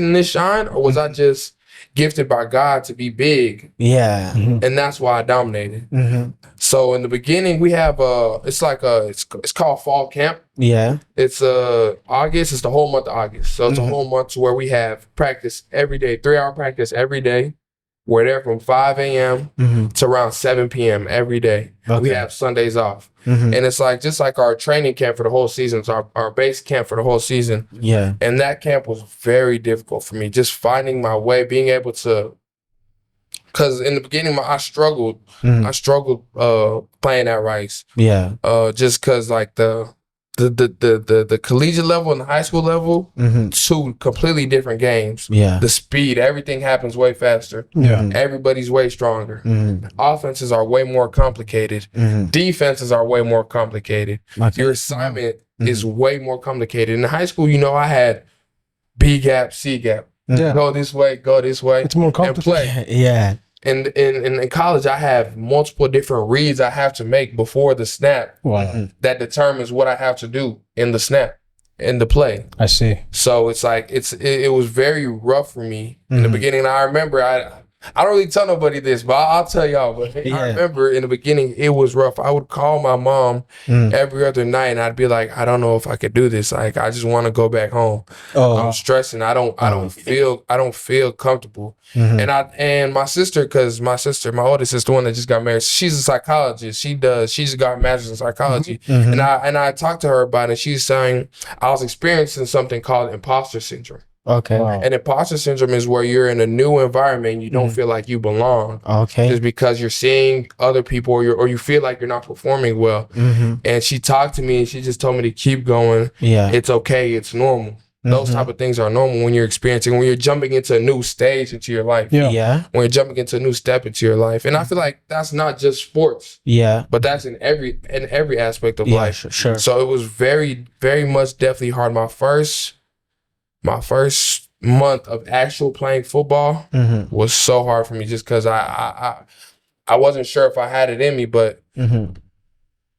and this shine? Or was I just gifted by God to be big? Yeah. And that's why I dominated. So in the beginning we have it's called fall camp. Yeah. It's August. It's the whole month of August. So it's a whole month to where we have practice every day, 3-hour practice every day. We're there from 5 a.m. to around 7 p.m. every day. We have Sundays off. And it's like just like our training camp for the whole season. It's our base camp for the whole season. Yeah. And that camp was very difficult for me. Just finding my way, being able to, because in the beginning I struggled. I struggled playing at Rice. Yeah. Just because like the collegiate level and the high school level, two completely different games. Yeah. The speed, everything happens way faster. Yeah. Everybody's way stronger. Offenses are way more complicated. Defenses are way more complicated. Your assignment is way more complicated. In high school, I had B gap, C gap. Yeah. Go this way. It's more and complicated. play. Yeah. And in college, I have multiple different reads I have to make before the snap. Wow. That determines what I have to do in the snap, in the play. I see. So it's like it was very rough for me in the beginning. I remember I don't really tell nobody this, but I'll tell y'all. But I remember in the beginning it was rough. I would call my mom every other night, and I'd be like, I don't know if I could do this. Like I just want to go back home. I'm stressing. I don't feel comfortable. And my sister, my oldest sister, the one that just got married, she's a psychologist. She's got a master's in psychology. And I talked to her about it. She's saying I was experiencing something called imposter syndrome. Okay. Wow. And imposter syndrome is where you're in a new environment and you don't feel like you belong. Okay. Just because you're seeing other people or you feel like you're not performing well. And she talked to me and she just told me to keep going. Yeah. It's okay. It's normal. Those type of things are normal when you're jumping into a new stage into your life. Yeah. When you're jumping into a new step into your life. And I feel like that's not just sports. Yeah. But that's in every aspect of life. Sure. So it was very, very much definitely hard. My first month of actual playing football was so hard for me just because I wasn't sure if I had it in me, but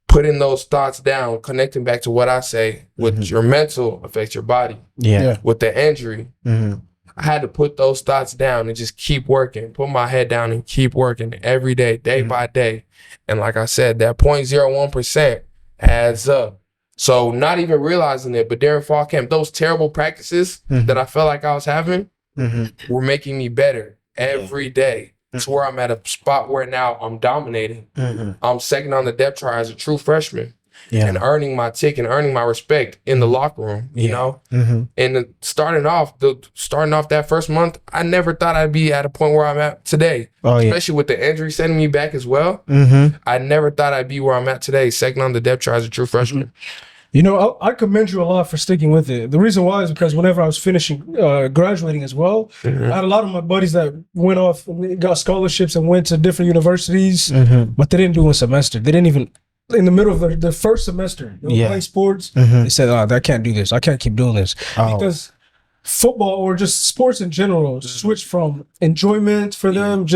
putting those thoughts down, connecting back to what I say, with your mental affects your body. Yeah. With the injury, I had to put those thoughts down and just keep working, put my head down and keep working every day, day by day. And like I said, that 0.01% adds up. So not even realizing it, but during fall camp, those terrible practices that I felt like I was having were making me better every day. It's where I'm at a spot where now I'm dominating. I'm second on the depth chart as a true freshman and earning my ticket, earning my respect in the locker room, you know? And starting off that first month, I never thought I'd be at a point where I'm at today, especially with the injury setting me back as well. I never thought I'd be where I'm at today, second on the depth chart as a true freshman. You know, I commend you a lot for sticking with it. The reason why is because whenever I was finishing graduating as well, I had a lot of my buddies that went off and got scholarships and went to different universities, but they didn't do a semester. They didn't even, in the middle of their first semester, they were playing sports. They said, I can't do this. I can't keep doing this. Because football or just sports in general switched from enjoyment for them,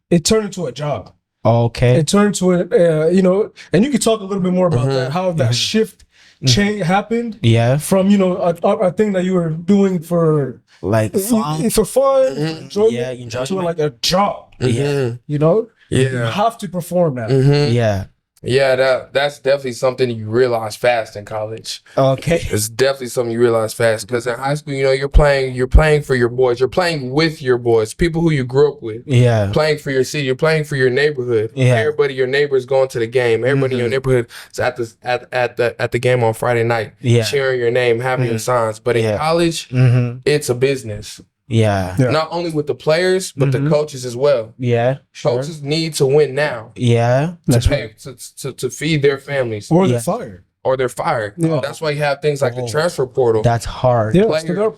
it turned into a job. Okay. It turned to a, you know, and you could talk a little bit more about that, how that shift change happened. Yeah. From, you know, a thing that you were doing for like fun, enjoyment, to like a job. You know? You have to perform now. Yeah, that's definitely something you realize fast in college. Okay. It's definitely something you realize fast because in high school, you know, you're playing for your boys. You're playing with your boys, people who you grew up with. Yeah. Playing for your city. You're playing for your neighborhood. Yeah. Everybody, your neighbors going to the game. Everybody in your neighborhood is at the game on Friday night. Yeah. Cheering your name, having your signs. But in college, it's a business. Yeah. Not only with the players, but the coaches as well. Yeah. Coaches need to win now. Yeah. To feed their families. Or they're fired. Or they're fired. Yeah. That's why you have things like the transfer portal. That's hard. Yeah,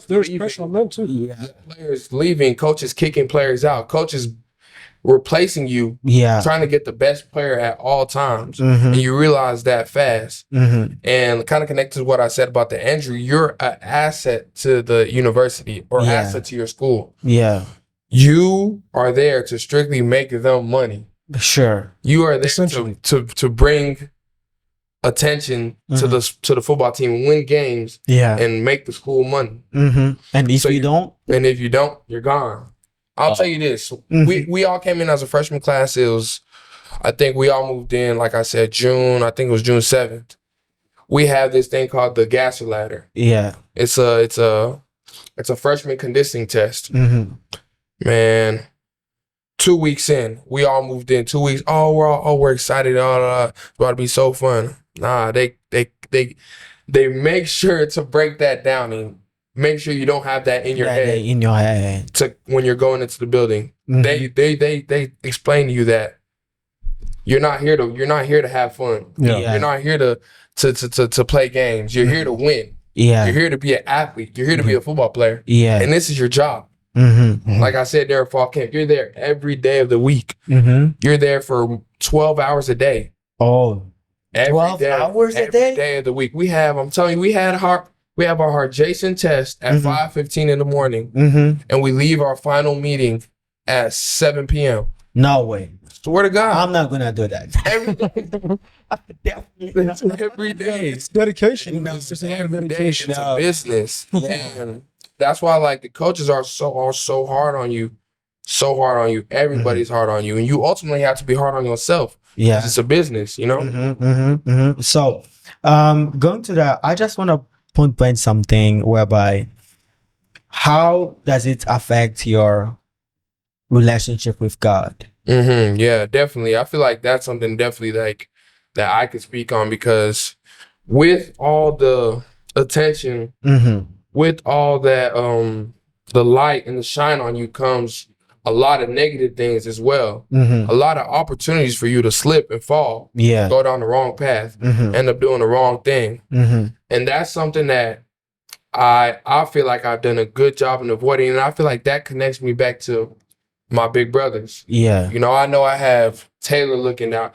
there's pressure on them too. Yeah. Players leaving, coaches kicking players out, coaches replacing you, trying to get the best player at all times. And you realize that fast. And kind of connected to what I said about the injury, you're an asset to the university or asset to your school. Yeah. You are there to strictly make them money. Sure. You are there to bring attention to the football team, win games, and make the school money. And if you don't, you're gone. I'll tell you this. We all came in as a freshman class. I think we all moved in, like I said, June 7th. We have this thing called the Gasser ladder. Yeah. It's a freshman conditioning test. Man, 2 weeks in, we all moved in. 2 weeks. We're excited. It's about to be so fun. Nah, they make sure to break that down and make sure you don't have that in your head. To when you're going into the building, they explain to you that you're not here to have fun. Yeah. You're not here to play games. You're here to win. Yeah. You're here to be an athlete. You're here to be a football player. Yeah. And this is your job. Like I said, there at fall camp, you're there every day of the week. You're there for 12 hours a day. Oh, 12 hours a day? Every day of the week. I'm telling you, we have our heart Jason test at 5:15 in the morning, and we leave our final meeting at 7 p.m. No way. Swear to God. I'm not going to do that. Every day. It's dedication. It's dedication. It's a business. And that's why, like, the coaches are so hard on you. So hard on you. Everybody's hard on you. And you ultimately have to be hard on yourself. Yeah. It's a business, you know? So, going to that, I just want to point something whereby how does it affect your relationship with God? Yeah, definitely. I feel like that's something definitely like that I could speak on because with all the attention, with all that the light and the shine on you comes a lot of negative things as well. A lot of opportunities for you to slip and fall, go down the wrong path, end up doing the wrong thing. And that's something that I feel like I've done a good job in avoiding. And I feel like that connects me back to my big brothers. Yeah. You know I have Taylor looking out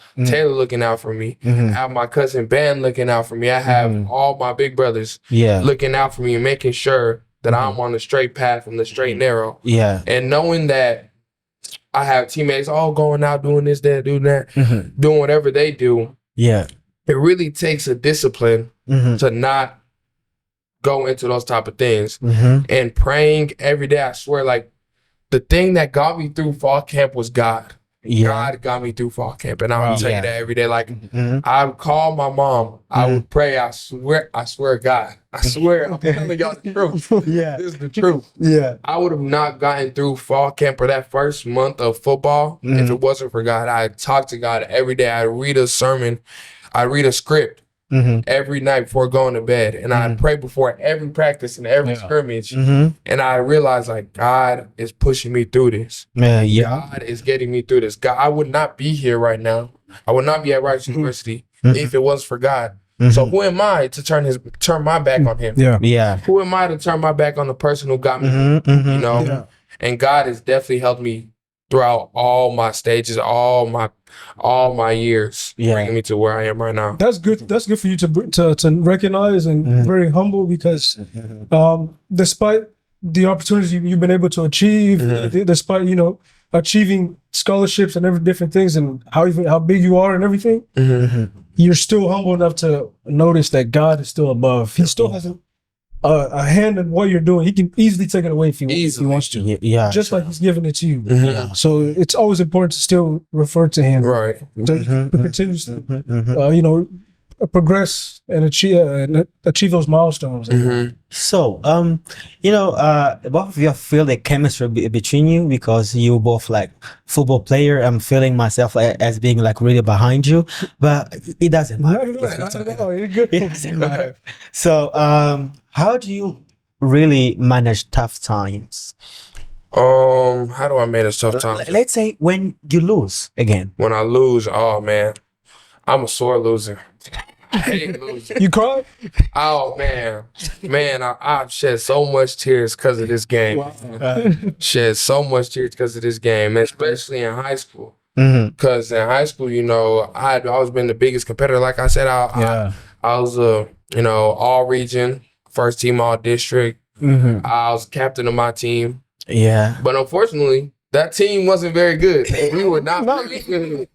for me. I have my cousin Ben looking out for me. I have all my big brothers looking out for me and making sure that I'm on the straight path and the straight and narrow. Yeah. And knowing that I have teammates all going out doing this, that, doing that, doing whatever they do. Yeah. It really takes a discipline to not go into those type of things. And praying every day, I swear, like the thing that got me through fall camp was God. God got me through fall camp, and I would tell you that every day. Like I would call my mom, I would pray. I swear, God, I swear, I'm telling y'all the truth. This is the truth. Yeah, I would have not gotten through fall camp or that first month of football if it wasn't for God. I talk to God every day. I read a sermon, I read a script every night before going to bed, and I pray before every practice and every scrimmage. And I realize like God is pushing me through this. God is getting me through this. God, I would not be here right now. I would not be at Rice University if it was for God. So who am I to turn my back on him? Yeah. Yeah. Who am I to turn my back on the person who got me? You know, and God has definitely helped me throughout all my stages, all my years, bringing me to where I am right now. That's good. That's good for you to recognize and very humble because despite the opportunities you've been able to achieve, despite achieving scholarships and every different things and how big you are and everything, you're still humble enough to notice that God is still above. He still has a hand in what you're doing. He can easily take it away if he wants to. Yeah. Just like he's giving it to you. So it's always important to still refer to him. Right. To continuously, progress and achieve those milestones. So, both of you feel the chemistry between you because you both like football player. I'm feeling myself as being like really behind you, but it doesn't matter. It doesn't matter. So, how do you really manage tough times? How do I manage tough times? Let's say when you lose again. When I lose, oh man, I'm a sore loser. I hate losing. You cry? Oh man, I've shed so much tears because of this game. Shed so much tears because of this game, especially in high school. Because in high school, I had always been the biggest competitor. Like I said, I was all region, first team all district. I was captain of my team. Yeah. But unfortunately, that team wasn't very good. We were not very good.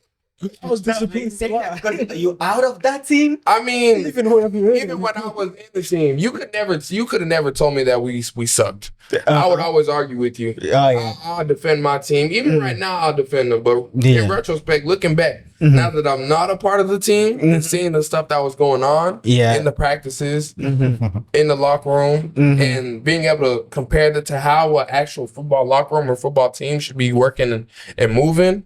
I was disappointed. Are you out of that team? I mean, even when I was in the team, you could have never told me that we sucked. I would always argue with you. I'll defend my team. Even right now, I'll defend them. But in retrospect, looking back, now that I'm not a part of the team and seeing the stuff that was going on in the practices, in the locker room, and being able to compare that to how an actual football locker room or football team should be working and moving,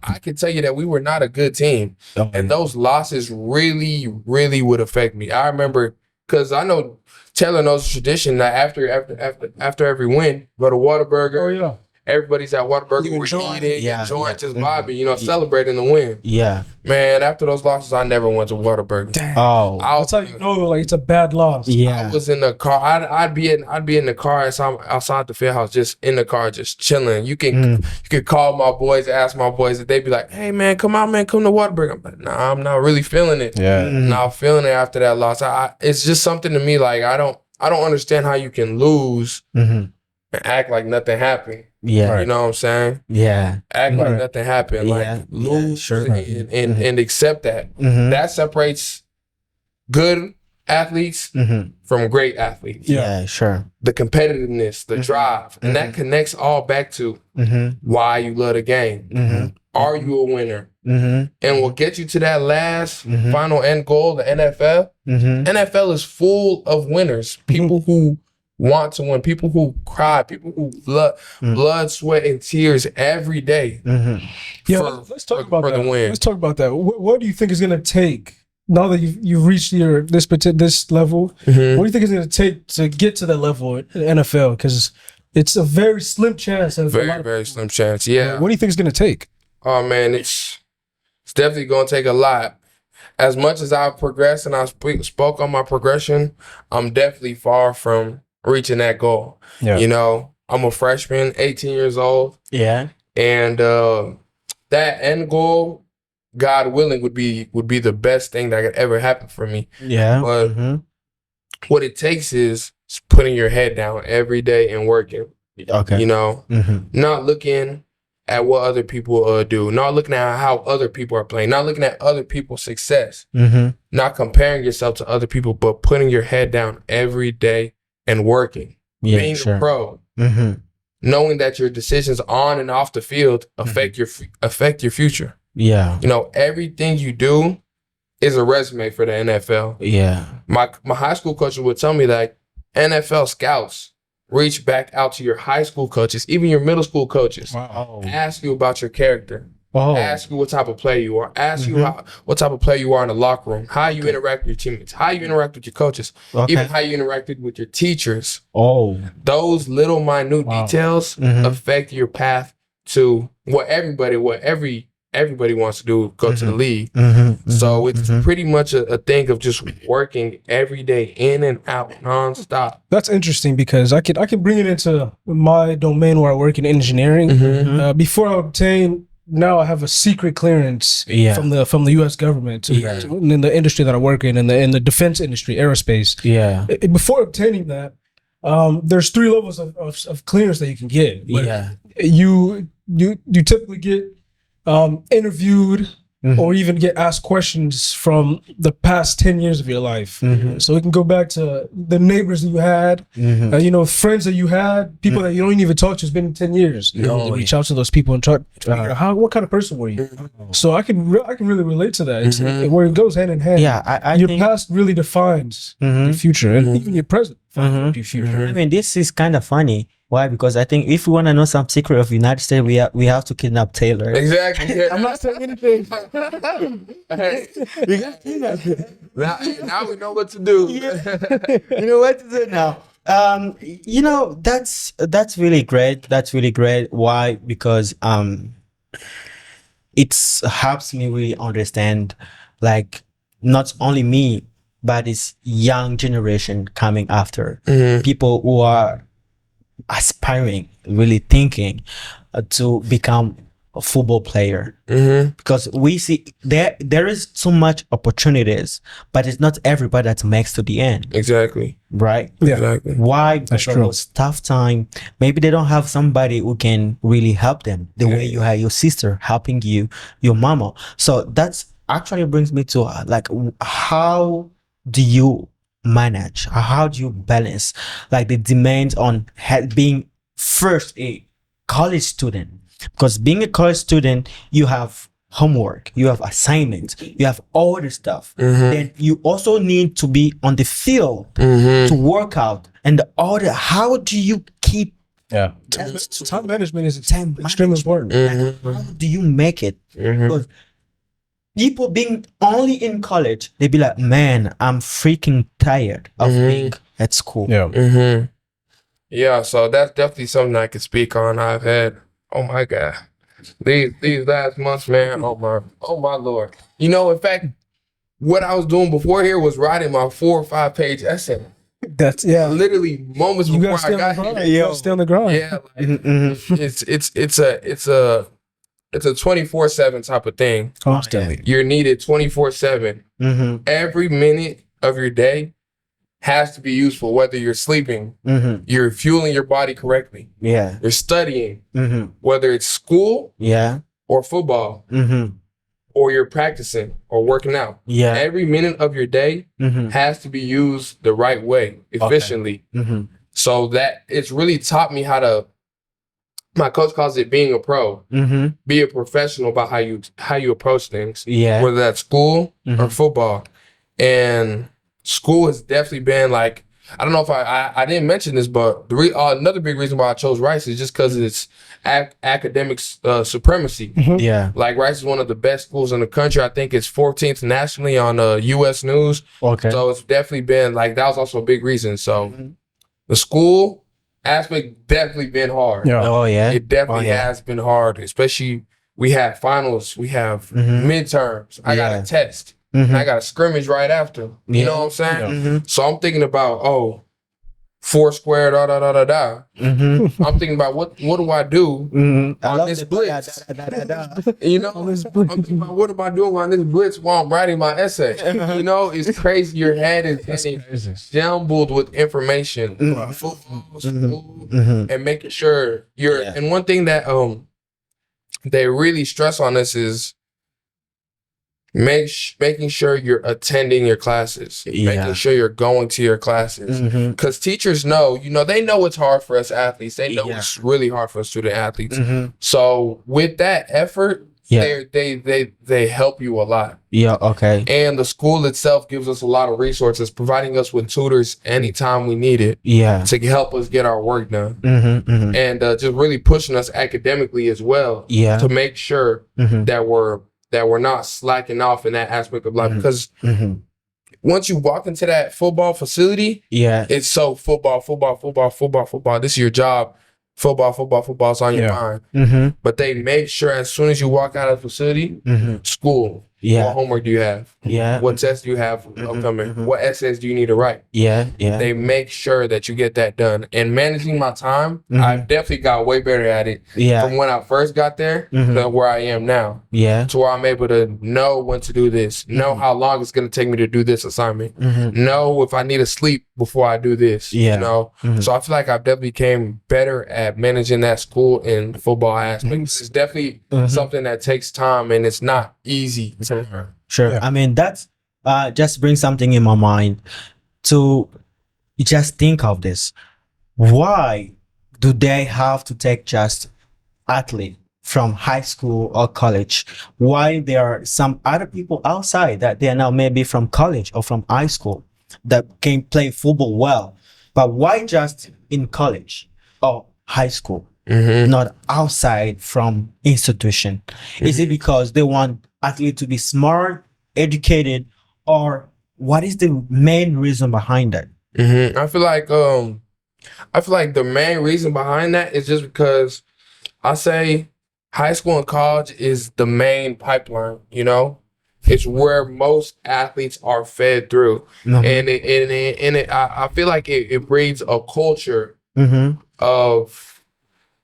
I can tell you that we were not a good team. And those losses really, really would affect me. I remember, because I know Taylor knows the tradition that after every win, go to Whataburger. Oh yeah. Everybody's at Whataburger. We're eating, enjoying, just vibing, celebrating the win. Yeah. Man, after those losses, I never went to Whataburger. Damn. Oh. That's how you know, like, it's a bad loss. Yeah. I was in the car. I'd be in the car outside the field house, just in the car, just chilling. You could call my boys, ask my boys, and they'd be like, "Hey man, come out, man, come to Whataburger." I'm like, "Nah, I'm not really feeling it." Yeah. Not feeling it after that loss. It's just something to me like I don't understand how you can lose and act like nothing happened. Yeah. You know what I'm saying? Yeah. Act like nothing happened. Yeah. Like lose Sure. and accept that. That separates good athletes from great athletes. Yeah, sure. The competitiveness, the drive, and that connects all back to why you love the game. Are you a winner? And will get you to that last final end goal, the NFL. NFL is full of winners. People who want to win, people who cry, people who blood, sweat, and tears every day. Let's talk about for that. the win. Let's talk about that. What do you think is going to take now that you've reached this level? What do you think is going to take to get to that level in the NFL? Because it's a very slim chance. Very slim chance. Yeah. What do you think is going to take? Oh man, it's definitely gonna take a lot. As much as I've progressed and I spoke on my progression, I'm definitely far from reaching that goal. Yeah. I'm a freshman, 18 years old. Yeah. And that end goal, God willing, would be the best thing that could ever happen for me. Yeah. But what it takes is putting your head down every day and working. Okay. Not looking at what other people do, not looking at how other people are playing, not looking at other people's success, not comparing yourself to other people, but putting your head down every day and working. Being a pro, knowing that your decisions on and off the field affect your future. Yeah. Everything you do is a resume for the NFL. Yeah. My high school coach would tell me that NFL scouts reach back out to your high school coaches, even your middle school coaches. Wow. Ask you about your character. Oh. Ask you what type of player you are. Ask you what type of player you are in the locker room. How you interact with your teammates. How you interact with your coaches. Even how you interacted with your teachers. Oh. Those little minute details affect your path to what every everybody wants to do, go to the league. So it's pretty much a thing of just working every day in and out nonstop. That's interesting because I can bring it into my domain where I work in engineering. Before I obtained, now I have a secret clearance from the U.S. government in the industry that I work in the defense industry, aerospace. Before obtaining that, there's 3 levels of clearance that you can get. But you typically get interviewed or even get asked questions from the past 10 years of your life. So we can go back to the neighbors that you had, friends that you had, people that you don't even talk to. It's been 10 years. You reach out to those people and try to figure out what kind of person were you. So I can really relate to that. It's, where it goes hand in hand. I your think, past really defines your future, and even your present defines your future. I mean, this is kind of funny. Why? Because I think if we want to know some secret of United States, we have to kidnap Taylor. Exactly. Yeah. I'm not saying anything. We got kidnapped. Now we know what to do. You know what to do now. That's really great. That's really great. Why? Because it helps me really understand, like, not only me, but it's young generation coming after, people who are aspiring, really thinking to become a football player. Because we see there is so much opportunities, but it's not everybody that makes to the end. Exactly. Right? Yeah. Exactly. Why? Because true. it's tough time. Maybe they don't have somebody who can really help them the way you have your sister helping you, your mama. So that's actually brings me to like, how do you manage? How do you balance like the demands on being first a college student? Because being a college student, you have homework, you have assignments, you have all this stuff. Then you also need to be on the field to work out, and how do you keep Time management is time extremely important. Like, how do you make it? Because people being only in college, they be like, man, I'm freaking tired of being at school. Yeah, so that's definitely something I can speak on. I've had, oh my God, these last months, man, oh my Lord. In fact, what I was doing before here was writing my 4 or 5 page essay. That's Literally moments You before gotta stay I on the got grind. here. You gotta stay on the grind. Yeah, it's a 24/7 type of thing. Constantly. You're needed 24/7. Every minute of your day has to be useful, whether you're sleeping, you're fueling your body correctly, you're studying, whether it's school or football, or you're practicing or working out. Every minute of your day has to be used the right way, efficiently. So that it's really taught me how to, my coach calls it being a pro, be a professional about how you approach things, whether that's school or football. And school has definitely been like, I don't know if I didn't mention this, but another big reason why I chose Rice is just because of its academic supremacy. Like, Rice is one of the best schools in the country. I think it's 14th nationally on U.S. News. So it's definitely been like, that was also a big reason. So the school aspect definitely been hard. It definitely has been hard, especially we have finals, we have midterms. I got a test. And I got a scrimmage right after. You know what I'm saying? So I'm thinking about, 4 squared, I'm thinking about what do I do on this blitz? I'm thinking about what am I doing on this blitz while I'm writing my essay? It's crazy. Your head is jumbled with information, football, school, and making sure you're. And one thing that they really stress on this is making sure you're attending your classes, making sure you're going to your classes, because teachers know, they know it's hard for us athletes. They know it's really hard for us student athletes. So with that effort, they help you a lot. And the school itself gives us a lot of resources, providing us with tutors anytime we need it to help us get our work done. And just really pushing us academically as well to make sure that we're not slacking off in that aspect of life. Because once you walk into that football facility, it's so football. This is your job football's on your mind. But they make sure as soon as you walk out of the facility, school. Yeah. What homework do you have? Yeah. What tests do you have upcoming? What essays do you need to write? Yeah. They make sure that you get that done. And managing my time, I've definitely got way better at it from when I first got there to where I am now. Yeah. To where I'm able to know when to do this, know how long it's going to take me to do this assignment, know if I need to sleep before I do this, you know? So I feel like I've definitely became better at managing that school and football aspect. It's definitely something that takes time and it's not easy to learn. Sure. I mean, that's just brings something in my mind to just think of this. Why do they have to take just athlete from high school or college? Why there are some other people outside that they are now maybe from college or from high school that can play football well, but why just in college or high school, not outside from institution? Is it because they want athlete to be smart, educated, or what is the main reason behind that? I feel like the main reason behind that is just because I say high school and college is the main pipeline, you know? It's where most athletes are fed through. And I feel like it breeds a culture of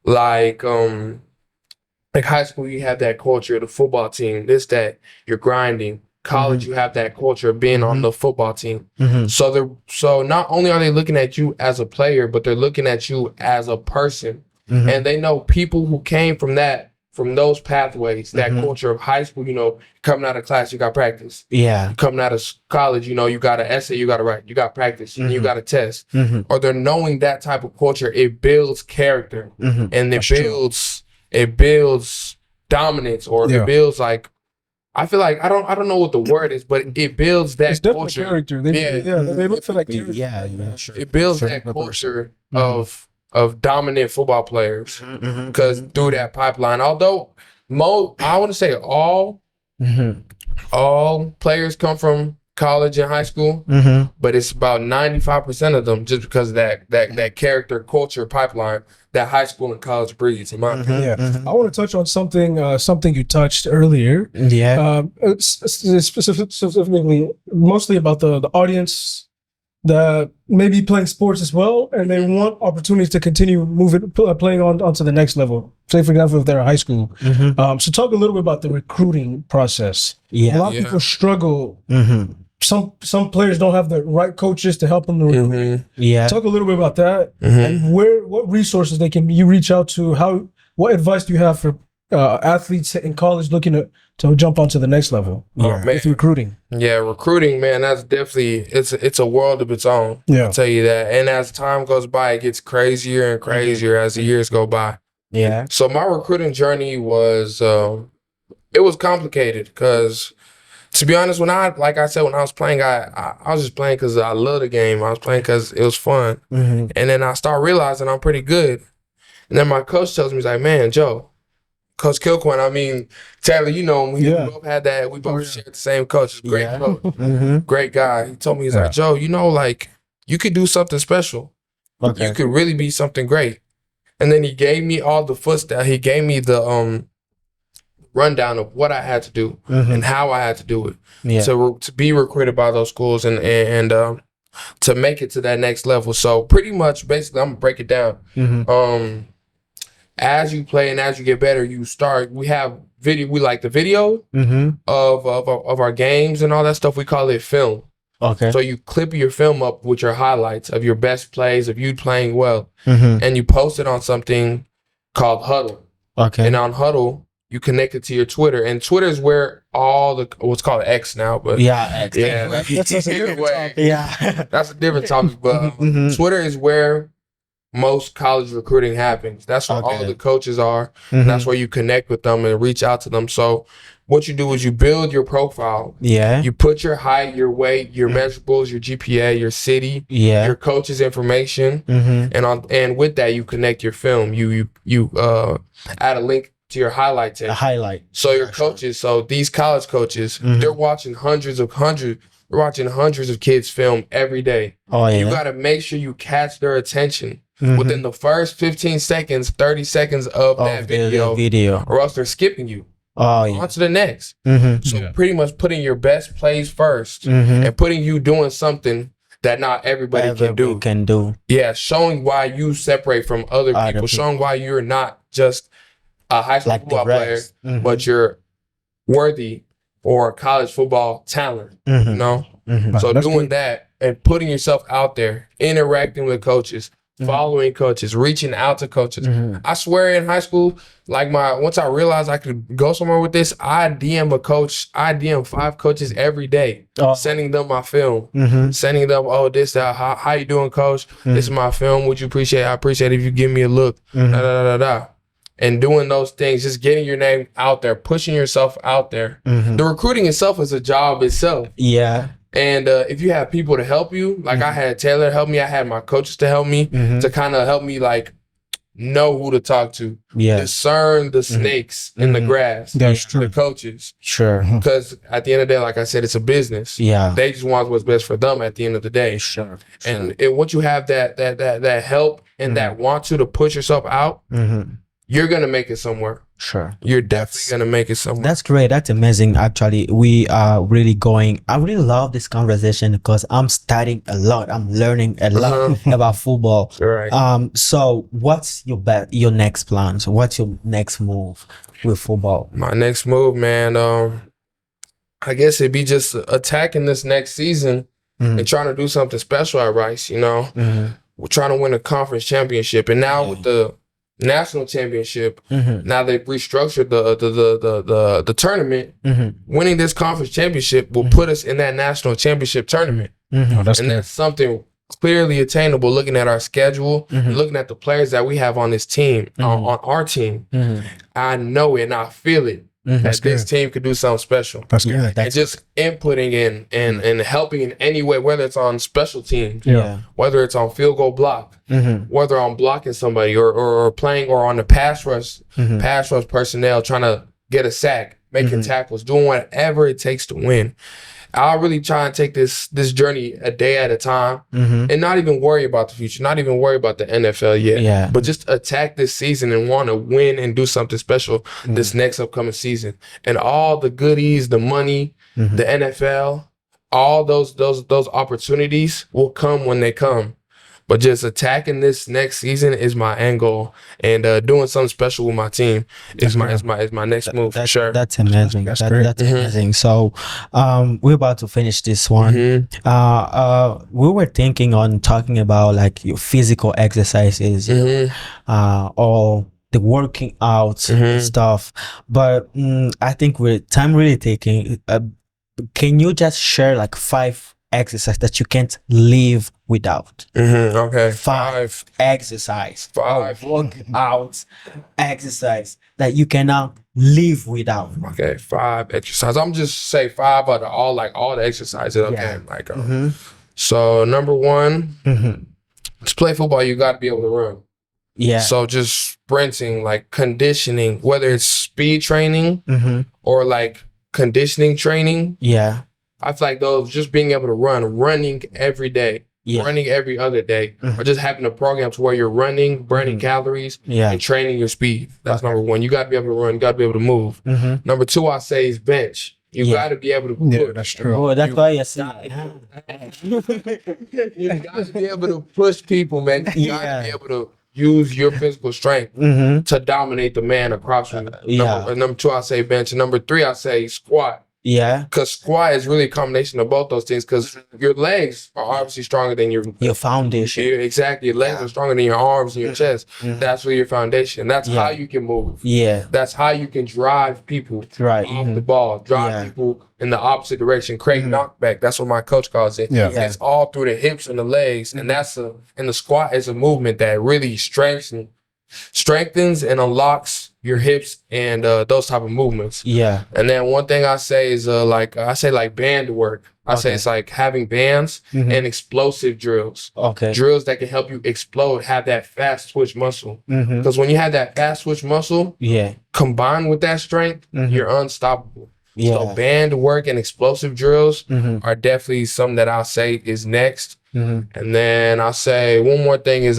like high school, you have that culture, the football team, that you're grinding. College, you have that culture of being on the football team. So not only are they looking at you as a player, but they're looking at you as a person. And they know people who came from those pathways, that culture of high school, you know, coming out of class, you got practice. Yeah. Coming out of college, you know, you got an essay you got to write, you got practice, and you got a test. Or they're knowing that type of culture, it builds character and it builds dominance, or it builds like, I feel like I don't know what the word is, but it builds that culture. Character. They look for that character. Sure. It builds that culture of dominant football players because through that pipeline. Although I want to say all players come from college and high school, but it's about 95% of them just because of that character culture pipeline that high school and college breeds, in my opinion. I want to touch on something you touched earlier. Specifically, mostly about the audience that may be playing sports as well, and they want opportunities to continue playing onto the next level. Say, for example, if they're in high school. So talk a little bit about the recruiting process. A lot of people struggle. Some players don't have the right coaches to help them to recruit. Talk a little bit about that, and what resources you reach out to. What advice do you have for athletes in college looking to jump onto the next level with recruiting? Recruiting, man, that's definitely it's a world of its own. I'll tell you that. And as time goes by, it gets crazier and crazier as the years go by. So my recruiting journey was it was complicated because, to be honest, when I was playing, I was just playing because I love the game. I was playing because it was fun. And then I started realizing I'm pretty good. And then my coach tells me, he's like, man, Joe, Coach Kilcoyne, I mean, Taylor, you know him. We both had that. We both shared the same coach. Great coach. Great guy. He told me, he's like, Joe, you know, like, you could do something special. You could really be something great. And then he gave me all the footsteps. He gave me the rundown of what I had to do and how I had to do it to be recruited by those schools and to make it to that next level. So pretty much, basically, I'm gonna break it down. As you play and as you get better, we have video. We like the video of our games and all that stuff. We call it film. So you clip your film up with your highlights of your best plays of you playing well, and you post it on something called Huddle. And on Huddle, you connect it to your Twitter, and Twitter is where all what's called X now, but X. That's a different topic. That's a different topic. But Twitter is where most college recruiting happens. That's where all the coaches are. That's where you connect with them and reach out to them. So what you do is you build your profile. You put your height, your weight, your measurables, your GPA, your city, your coach's information, and with that you connect your film. You add a link to your highlight tape. So your coaches, so these college coaches, they're watching hundreds of kids film every day. You got to make sure you catch their attention within the first 15 seconds, 30 seconds of that video, or else they're skipping you. Oh, yeah. On to the next. So pretty much putting your best plays first and putting you doing something that not everybody can do. Yeah, showing why you separate from other people, showing why you're not just a high school football player, but you're worthy or college football talent, you know? So doing that and putting yourself out there, interacting with coaches, following coaches, reaching out to coaches. I swear in high school, like once I realized I could go somewhere with this, I DM a coach, I DM 5 coaches every day, sending them my film, sending them, oh, this, how you doing, coach? This is my film. Would you appreciate it? I appreciate it if you give me a look. And doing those things, just getting your name out there, pushing yourself out there. The recruiting itself is a job itself. Yeah. And if you have people to help you, like I had Taylor help me, I had my coaches to help me, to kind of help me like know who to talk to, discern the snakes in the grass. That's true. The coaches. Sure. Because at the end of the day, like I said, it's a business. Yeah. They just want what's best for them at the end of the day. Sure. And once you have that help and that want to push yourself out, you're gonna make it somewhere. Sure. You're definitely gonna make it somewhere. That's great. That's amazing. Actually, we are really going. I really love this conversation because I'm studying a lot. I'm learning a lot about football. Right. So what's your next plans? What's your next move with football? My next move, man. I guess it'd be just attacking this next season and trying to do something special at Rice. You know, we're trying to win a conference championship, and now with the national championship, now they've restructured the tournament. Winning this conference championship will put us in that national championship tournament. That's something clearly attainable looking at our schedule, looking at the players that we have on this team, on our team. I know it and I feel it. That this team could do something special. That's good. And just inputting in and helping in any way, whether it's on special teams, whether it's on field goal block, whether I'm blocking somebody or playing or on the pass rush personnel trying to get a sack, making tackles, doing whatever it takes to win. I'll really try and take this journey a day at a time and not even worry about the future, not even worry about the NFL yet, but just attack this season and want to win and do something special this next upcoming season. And all the goodies, the money, the NFL, all those opportunities will come when they come. But just attacking this next season is my end goal, and doing something special with my team is my next move for sure. That's amazing. That's amazing. So, we're about to finish this one. We were thinking on talking about like your physical exercises, all the working out stuff, but I think with time really taking. Can you just share like 5 exercise that you can't live without? Okay. 5 exercise. 5 workout exercise that you cannot live without. Okay, 5 exercises. I'm just say 5 out of all the exercises. Okay, so number 1, to play football, you got to be able to run. Yeah. So just sprinting, like conditioning, whether it's speed training or like conditioning training. Yeah. I feel like those just being able to running every day, running every other day, or just having a program to where you're running, burning calories, and training your speed. That's number 1. You got to be able to run, you got to be able to move. Number 2, I say is bench. You got to be able to push. Yeah, that's true. Oh, that's why you said you got to be able to push people, man. You got to be able to use your physical strength to dominate the man across from you. Number 2, I say bench. And number 3, I say squat. Yeah. Because squat is really a combination of both those things, because your legs are obviously stronger than your foundation. Exactly. Your legs are stronger than your arms and your chest. That's really your foundation. That's how you can move. Yeah. That's how you can drive people off the ball, drive people in the opposite direction, create knockback. That's what my coach calls it. It's all through the hips and the legs. And and the squat is a movement that really strengthens and unlocks your hips and those type of movements. Yeah. And then one thing I say is like band work. I say it's like having bands and explosive drills. Okay. Drills that can help you explode, have that fast twitch muscle. Because when you have that fast twitch muscle, combined with that strength, you're unstoppable. So band work and explosive drills are definitely something that I'll say is next. And then I say one more thing is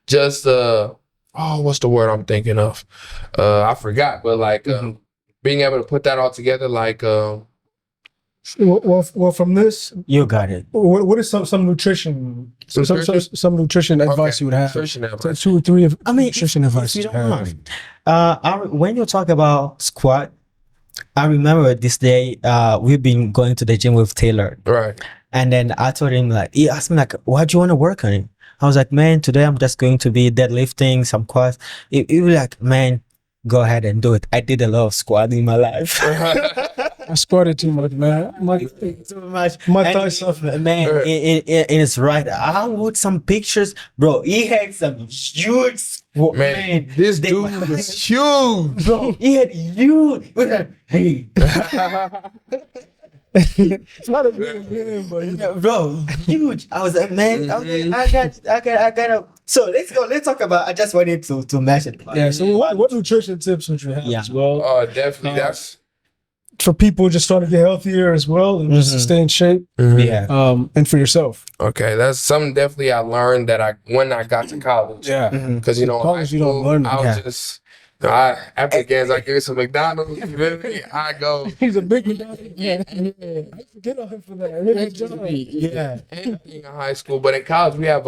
just what's the word I'm thinking of? I forgot, but like being able to put that all together, like well, from this, you got it. What is some nutrition? Some nutrition advice you would have? Nutrition advice. 2 or 3 of I mean, nutrition advice if you you don't have. mind. When you talk about squat, I remember this day we've been going to the gym with Taylor, Right. and then I told him like, he asked me like, "Why do you want to work on it?" I was like, "Man, today I'm just going to be deadlifting some squats." He was like, "Man, go ahead and do it." I did a lot of squatting in my life. I squatted too much, man. Too much. My And thighs suffer. Man, it's right. I would some pictures, bro. He had some huge. Man, this dude is huge. Bro, he had huge. Hey. It's not a big game, but you know. Bro, huge. I was like, man, okay, I got. So let's go. Let's talk about. I just wanted to mention. Yeah. So what nutrition tips would you have as well? Oh, definitely. That's for people just trying to get healthier as well and just to stay in shape. Yeah. And for yourself. okay. That's something definitely I learned that when I got to college. Yeah. Because in College, high you don't school, learn I that. was just. After the games, I give some McDonald's. You feel me? I go. He's a big guy. I forget on him for that. Yeah. Anything in high school, but in college we have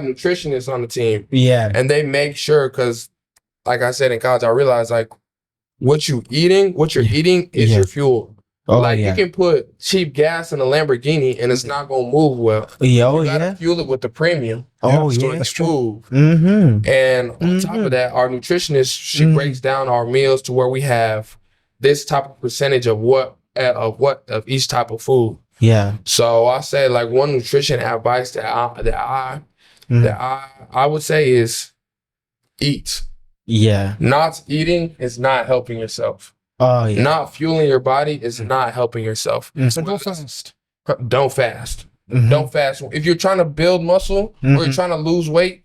nutritionists on the team, Yeah. and they make sure because, like I said in college, I realized like what you're eating is Yeah. your fuel. Oh, like yeah. you can put cheap gas in a Lamborghini and it's not gonna move well. Yeah. Oh, You gotta yeah. fuel it with the premium. Oh, so yeah. it That's can true. move. Mm-hmm. And on top of that, our nutritionist she breaks down our meals to where we have this type of percentage of of each type of food. Yeah. So I say like one nutrition advice that I would say is eat. Yeah. Not eating is not helping yourself. Oh, yeah. Not fueling your body is not helping yourself. So go fast. Don't fast. Mhm. Don't fast. If you're trying to build muscle or you're trying to lose weight,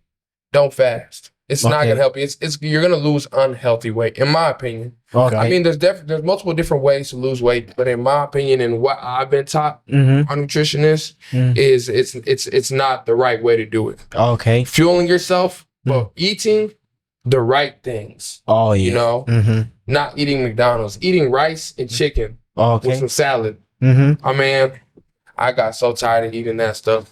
don't fast. It's not Okay. gonna help you. You're gonna lose unhealthy weight, in my opinion. Okay. I mean, there's multiple different ways to lose weight, but in my opinion, and what I've been taught, our nutritionist is it's not the right way to do it. Okay. Fueling yourself, but eating the right things. Oh, yeah. You know, not eating McDonald's, eating rice and chicken with Okay. some salad. Mm-hmm. I mean, I got so tired of eating that stuff,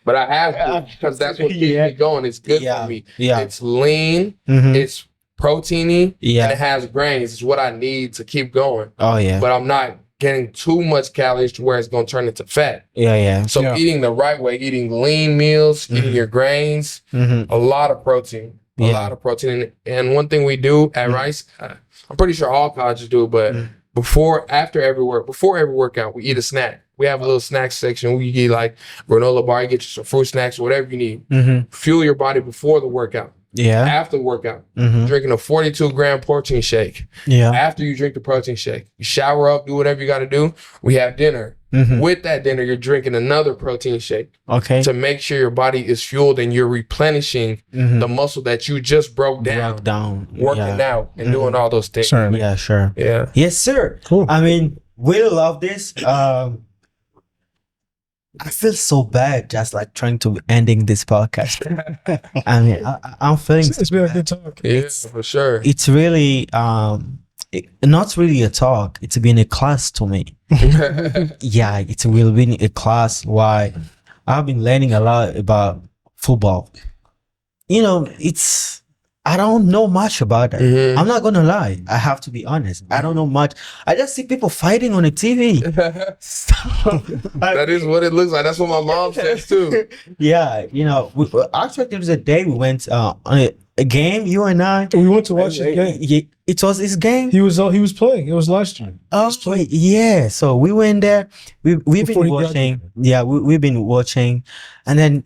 but I have to because that's what keeps Yeah. me going. It's good Yeah. for me. Yeah. It's lean. Mm-hmm. It's proteiny. Yeah. And it has grains. It's what I need to keep going. Oh, yeah. But I'm not getting too much calories to where it's going to turn into fat. Yeah. Yeah. So Yeah. eating the right way, eating lean meals, eating your grains, Mm-hmm. a lot of protein. A Yeah. lot of protein. And one thing we do at Rice, I'm pretty sure all colleges do it, but before every workout, we eat a snack. We have a little snack section. We eat like granola bar, you get you some fruit snacks, whatever you need. Mm-hmm. Fuel your body before the workout. Yeah. After the workout, Mm-hmm. drinking a 42-gram protein shake. Yeah. After you drink the protein shake, you shower up, do whatever you got to do. We have dinner. Mm-hmm. With that dinner, you're drinking another protein shake Okay. to make sure your body is fueled and you're replenishing the muscle that you just broke down, Broke down. working out and doing all those things. Certainly. Yeah. Sure. Yeah. Yes, sir. Cool. I mean, we love this. I feel so bad just like trying to ending this podcast. I mean, I'm feeling It's been a good talk. Yeah, for sure. it's really not really a talk. It's been a class to me. Yeah, it's really been a class. Why I've been learning a lot about football. You know, I don't know much about that. Mhm. I'm not gonna lie. I have to be honest. I don't know much. I just see people fighting on the TV. That is what it looks like. That's what my mom says too. Yeah, you know. Actually, there was a day we went on a game. You and I. We went to watch the game. Yeah, it was his game. He was playing. It was last year. Oh, yeah. So we went there. We've Before been he got watching. Yeah, we've been watching, and then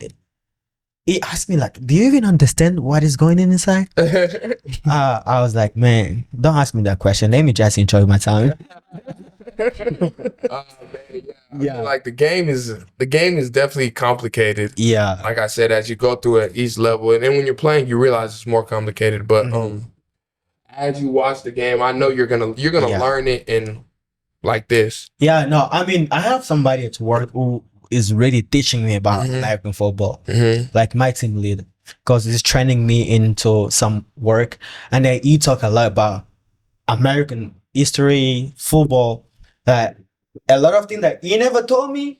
he asked me like, "Do you even understand what is going on inside?" I was like, "Man, don't ask me that question. Let me just enjoy my time." Man, yeah. I feel like the game is definitely complicated. Yeah. Like I said, as you go through at each level, and then when you're playing, you realize it's more complicated. But as you watch the game, I know you're gonna Yeah. learn it, and like this. Yeah, no, I mean, I have somebody at work who is really teaching me about American football, like my team leader, because he's training me into some work, and then he talk a lot about American history, football, that a lot of things that he never told me.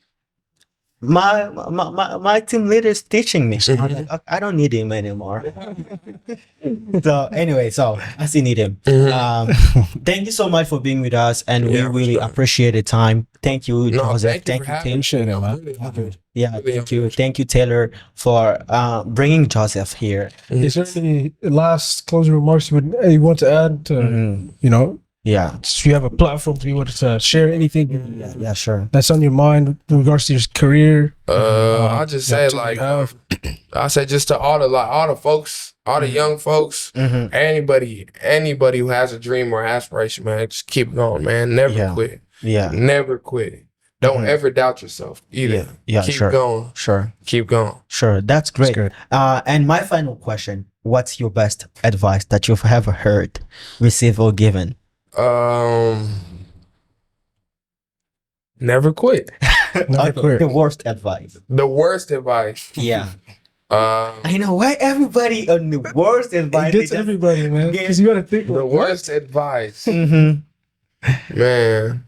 My team leader is teaching me. So I'm like, I don't need him anymore. So anyway, so I still need him. Thank you so much for being with us, and we really appreciate the time. Thank you, Joseph. Thank you, Taylor. Yeah, thank you, Taylor, for bringing Joseph here. Is there any last closing remarks you want to add? To, you know. Yeah. So you have a platform to be able to share anything Yeah, sure. that's on your mind in regards to your career. I'll just say like I say just to all the folks, all the young folks, anybody who has a dream or aspiration, man, just keep going, man. Never quit. Yeah. Never quit. Don't ever doubt yourself either. Yeah, keep sure. going. Sure. Keep going. Sure. That's great. And my final question, what's your best advice that you've ever heard, received, or given? Never quit. Never quit. The worst advice. The worst advice. Yeah. I know why everybody on the worst advice. It gets everybody, man. Because you gotta think. The worst advice. Mm-hmm. Man.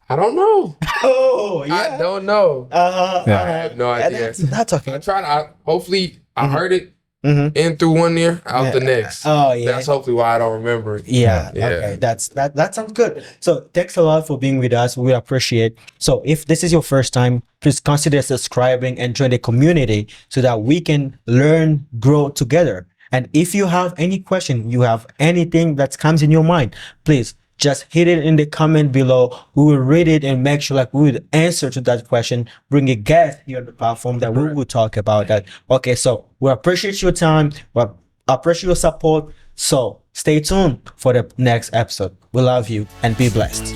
I don't know. Oh, yeah. I don't know. Uh-huh. I have no idea. That's okay. I tried. Hopefully, I heard it Mm-hmm. in through one ear, out the next. Oh yeah. That's hopefully why I don't remember it. Yeah. Okay. That sounds good. So thanks a lot for being with us. We appreciate. So if this is your first time, please consider subscribing and join the community so that we can learn, grow together. And if you have any question, you have anything that comes in your mind, please just hit it in the comment below. We will read it and make sure like we will answer to that question. Bring a guest here on the platform that we will talk about that. Okay, so we appreciate your time. We appreciate your support. So stay tuned for the next episode. We love you and be blessed.